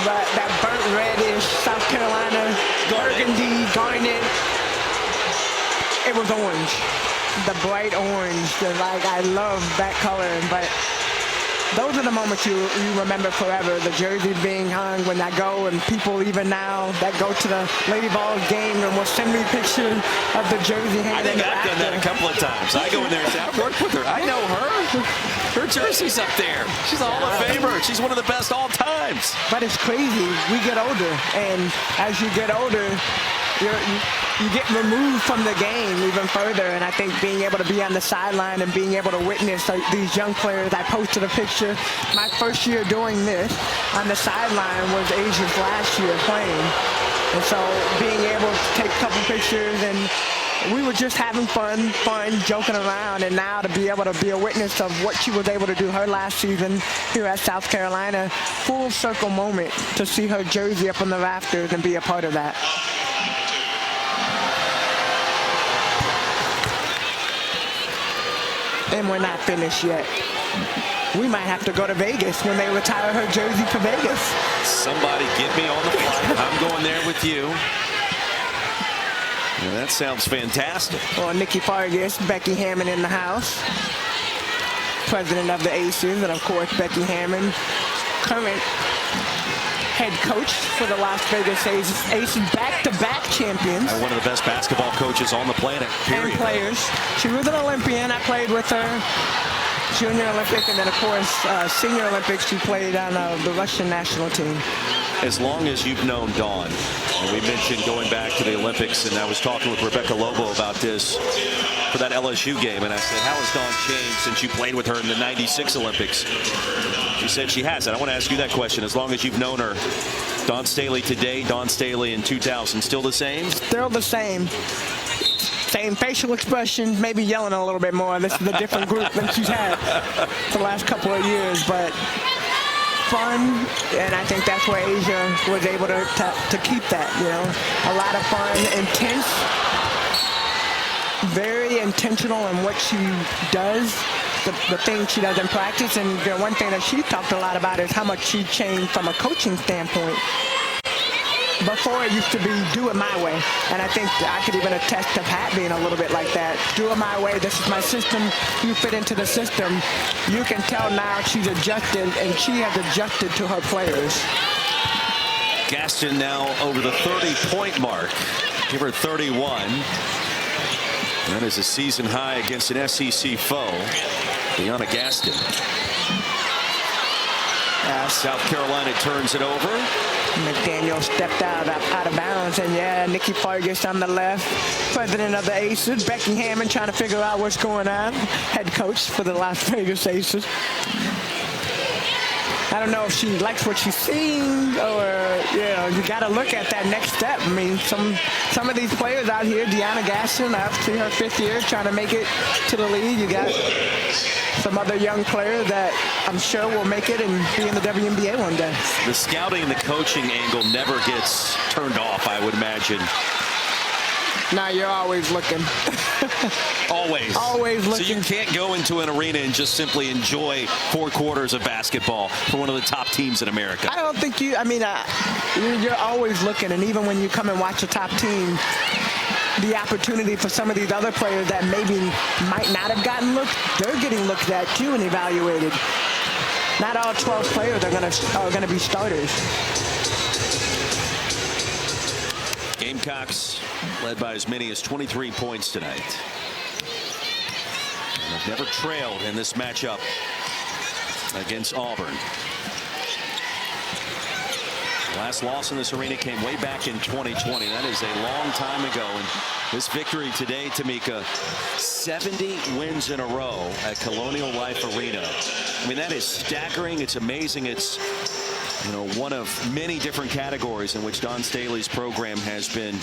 Speaker 2: that burnt reddish South Carolina, burgundy, garnet. It was orange, the bright orange. I love that color, but those are the moments you remember forever. The jerseys being hung when I go, and people even now that go to the Lady Vols game and will send me pictures of the jersey hanging in the
Speaker 1: I've done that a couple of times. I go in there and say, I've worked with her. I know her. Her jersey's up there. She's a Hall of Famer. She's one of the best all times.
Speaker 2: But it's crazy. We get older, and as you get older, you get removed from the game even further. And I think being able to be on the sideline and being able to witness these young players. I posted a picture. My first year doing this on the sideline was Asia's last year playing. And so being able to take a couple pictures and we were just having fun, joking around, and now to be able to be a witness of what she was able to do her last season here at South Carolina, full circle moment to see her jersey up on the rafters and be a part of that. And we're not finished yet. We might have to go to Vegas when they retire her jersey for Vegas.
Speaker 1: Somebody get me on the flight. I'm going there with you. Well, that sounds fantastic.
Speaker 2: Well, Nikki Fargas, Becky Hammond in the house. President of the Aces, and of course Becky Hammond, current head coach for the Las Vegas Aces, back-to-back champions.
Speaker 1: One of the best basketball coaches on the planet, period.
Speaker 2: And players. She was an Olympian. I played with her. Junior Olympic, and then of course Senior Olympics. She played on the Russian national team.
Speaker 1: As long as you've known Dawn, and we mentioned going back to the Olympics, and I was talking with Rebecca Lobo about this for that LSU game, and I said, how has Dawn changed since you played with her in the '96 Olympics? She said she has. And I want to ask you that question. As long as you've known her, Dawn Staley today, Dawn Staley in 2000, still the same?
Speaker 2: Still the same. Same facial expression, maybe yelling a little bit more. This is a different group than she's had for the last couple of years, but fun, and I think that's where Asia was able to keep that, you know. A lot of fun, intense, very intentional in what she does, the things she does in practice, and the one thing that she talked a lot about is how much she changed from a coaching standpoint. Before it used to be do it my way, and I think I could even attest to Pat being a little bit like that. Do it my way, this is my system, you fit into the system. You can tell now she's adjusted, and she has adjusted to her players.
Speaker 1: Gaston now over the 30-point mark. Give her 31. That is a season high against an SEC foe. Deanna Gaston. South Carolina turns it over.
Speaker 2: McDaniel stepped out of bounds, and yeah, Nikki Fargas on the left, president of the Aces. Becky Hammond trying to figure out what's going on, head coach for the Las Vegas Aces. I don't know if she likes what she's seeing, or, you know, you got to look at that next step. I mean, some of these players out here, Deanna Gaston, obviously her 5th year, trying to make it to the league. You got some other young players that I'm sure will make it and be in the WNBA one day.
Speaker 1: The scouting and the coaching angle never gets turned off, I would imagine.
Speaker 2: Now you're always looking.
Speaker 1: Always.
Speaker 2: Always looking.
Speaker 1: So you can't go into an arena and just simply enjoy 4 quarters of basketball for one of the top teams in America.
Speaker 2: I don't think you, I mean, you're always looking, and even when you come and watch a top team, the opportunity for some of these other players that maybe might not have gotten looked, they're getting looked at too and evaluated. Not all 12 players are gonna be starters.
Speaker 1: Gamecocks led by as many as 23 points tonight. And they've never trailed in this matchup against Auburn. Last loss in this arena came way back in 2020. That is a long time ago. And this victory today, Tamika, 70 wins in a row at Colonial Life Arena. I mean, that is staggering. It's amazing. It's, you know, one of many different categories in which Dawn Staley's program has been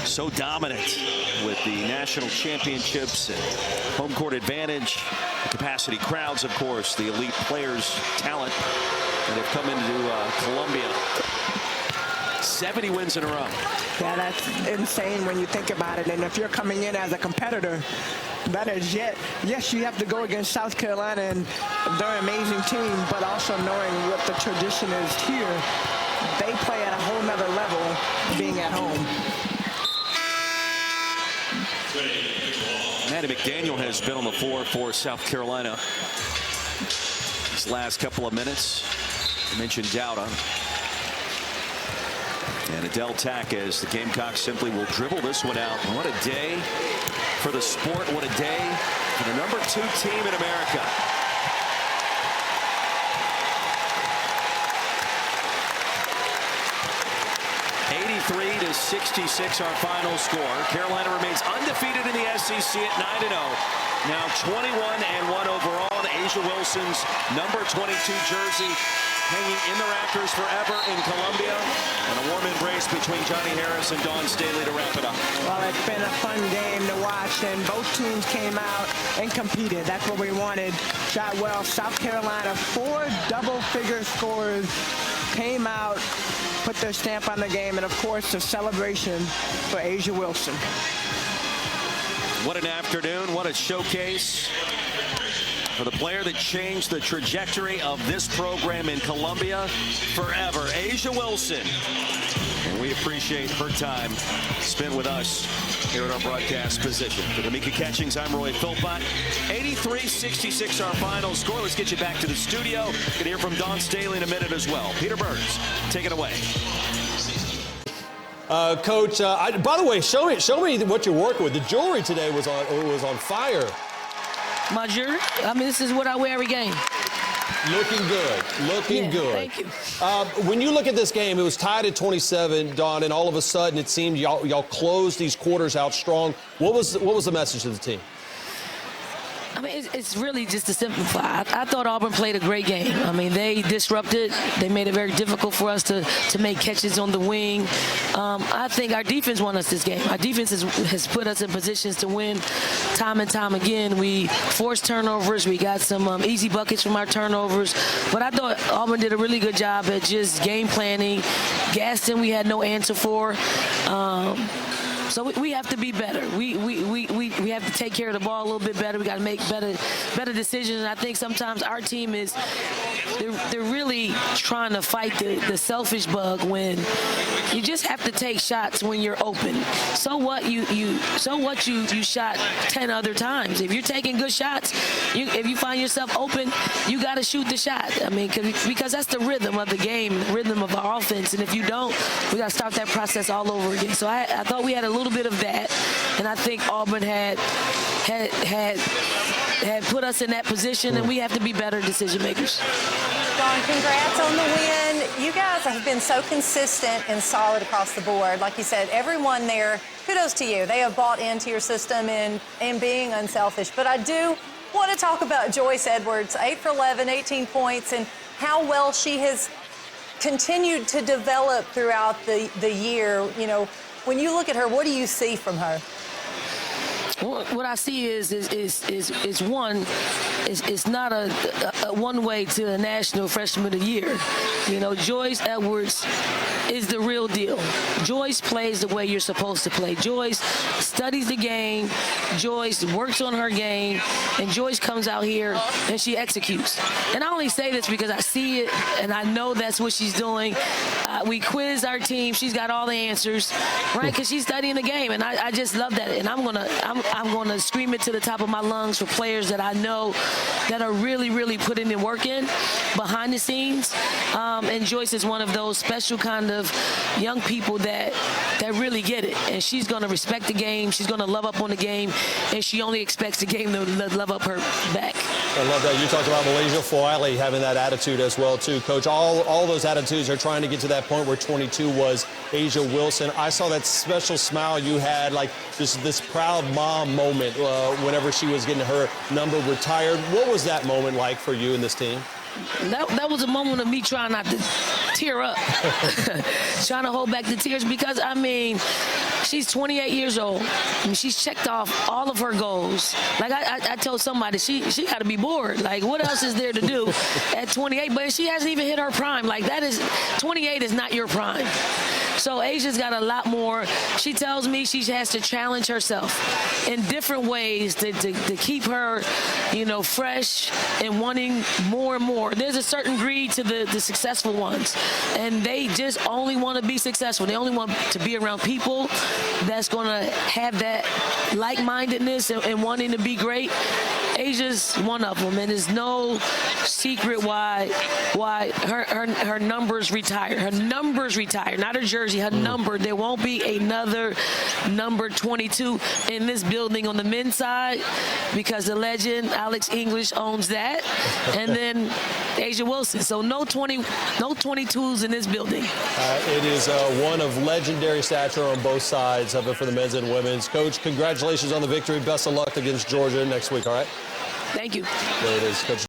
Speaker 1: so dominant, with the national championships and home court advantage, the capacity crowds, of course, the elite players, talent that have come into Columbia. 70 wins in a row.
Speaker 2: Yeah, that's insane when you think about it. And if you're coming in as a competitor, that is yes, you have to go against South Carolina, and they're an amazing team, but also knowing what the tradition is here, they play at a whole nother level being at home.
Speaker 1: Maddie McDaniel has been on the floor for South Carolina these last couple of minutes. I mentioned Dowda. And Adele Tack, as the Gamecocks simply will dribble this one out. What a day for the sport. What a day for the #2 team in America. $83-66 our final score. Carolina remains undefeated in the SEC at 9-0. Now 21-1 overall. And Asia Wilson's #22 jersey hanging in the rafters forever in Columbia. And a warm embrace between Johnny Harris and Dawn Staley to wrap it up.
Speaker 2: Well, it's been a fun game to watch, and both teams came out and competed. That's what we wanted. Shot well. South Carolina, 4 double-figure scores, came out, put their stamp on the game, and, of course, the celebration for A'ja Wilson.
Speaker 1: What an afternoon. What a showcase for the player that changed the trajectory of this program in Columbia forever, A'ja Wilson. And we appreciate her time spent with us here at our broadcast position. For the Mika Catchings, I'm Roy Philpott. 83-66 our final score. Let's get you back to the studio. Going to hear from Dawn Staley in a minute as well. Peter Burns, take it away.
Speaker 5: Coach, by the way, show me what you're working with. The jewelry today was on fire.
Speaker 10: My jewelry? I mean, this is what I wear every game.
Speaker 5: Looking good. Looking good.
Speaker 10: Thank you.
Speaker 5: When you look at this game, it was tied at 27, Dawn, and all of a sudden it seemed y'all closed these quarters out strong. What was the message to the team?
Speaker 10: I mean, it's really just to simplify. I thought Auburn played a great game. I mean, they disrupted. They made it very difficult for us to make catches on the wing. I think our defense won us this game. Our defense has put us in positions to win time and time again. We forced turnovers. We got some easy buckets from our turnovers. But I thought Auburn did a really good job at just game planning. Gaston, we had no answer for. So we have to be better. We have to take care of the ball a little bit better. We got to make better decisions. And I think sometimes our team they're really trying to fight the selfish bug when you just have to take shots when you're open. So what you shot 10 other times. If you're taking good shots, if you find yourself open, you got to shoot the shot. I mean, because that's the rhythm of the game, the rhythm of our offense. And if you don't, we got to start that process all over again. So I thought we had a little bit of that, and I think Auburn had put us in that position, and we have to be better decision makers.
Speaker 6: Dawn, congrats on the win. You guys have been so consistent and solid across the board. Like you said, everyone there, kudos to you. They have bought into your system and being unselfish. But I do want to talk about Joyce Edwards, 8 for 11, 18 points, and how well she has continued to develop throughout the year. You know, when you look at her, what do you see from her?
Speaker 10: What I see is one, it's not a one way to a national freshman of the year. You know, Joyce Edwards is the real deal. Joyce plays the way you're supposed to play. Joyce studies the game. Joyce works on her game, and Joyce comes out here and she executes. And I only say this because I see it and I know that's what she's doing. We quiz our team. She's got all the answers, right? Because she's studying the game, and I just love that. And I'm gonna scream it to the top of my lungs for players that I know that are really, really putting the work in behind the scenes. And Joyce is one of those special kind of young people that really get it. And she's gonna respect the game. She's gonna love up on the game, and she only expects the game to love up her back.
Speaker 5: I love that. You talked about Malaysia Fulwiley having that attitude as well, too, Coach. All those attitudes are trying to get to that point where 22 was A'ja Wilson. I saw that special smile you had, like this proud mom moment whenever she was getting her number retired. What was that moment like for you and this team?
Speaker 10: That was a moment of me trying not to tear up, trying to hold back the tears because, I mean, she's 28 years old. I mean, she's checked off all of her goals. Like I told somebody, she got to be bored. Like, what else is there to do at 28? But she hasn't even hit her prime. Like, 28 is not your prime. So A'ja's got a lot more. She tells me she has to challenge herself in different ways to keep her, you know, fresh and wanting more and more. There's a certain greed to the successful ones, and they just only want to be successful. They only want to be around people that's going to have that like-mindedness and wanting to be great. A'ja's one of them, and there's no secret why her numbers retire. Her numbers retire, not her jersey, her number. There won't be another number 22 in this building on the men's side because the legend Alex English owns that, and then A'ja Wilson. So no 22s in this building.
Speaker 5: It is one of legendary stature on both sides of it for the men's and women's. Coach, congratulations on the victory. Best of luck against Georgia next week, all right?
Speaker 10: Thank you.
Speaker 5: There it is, Coach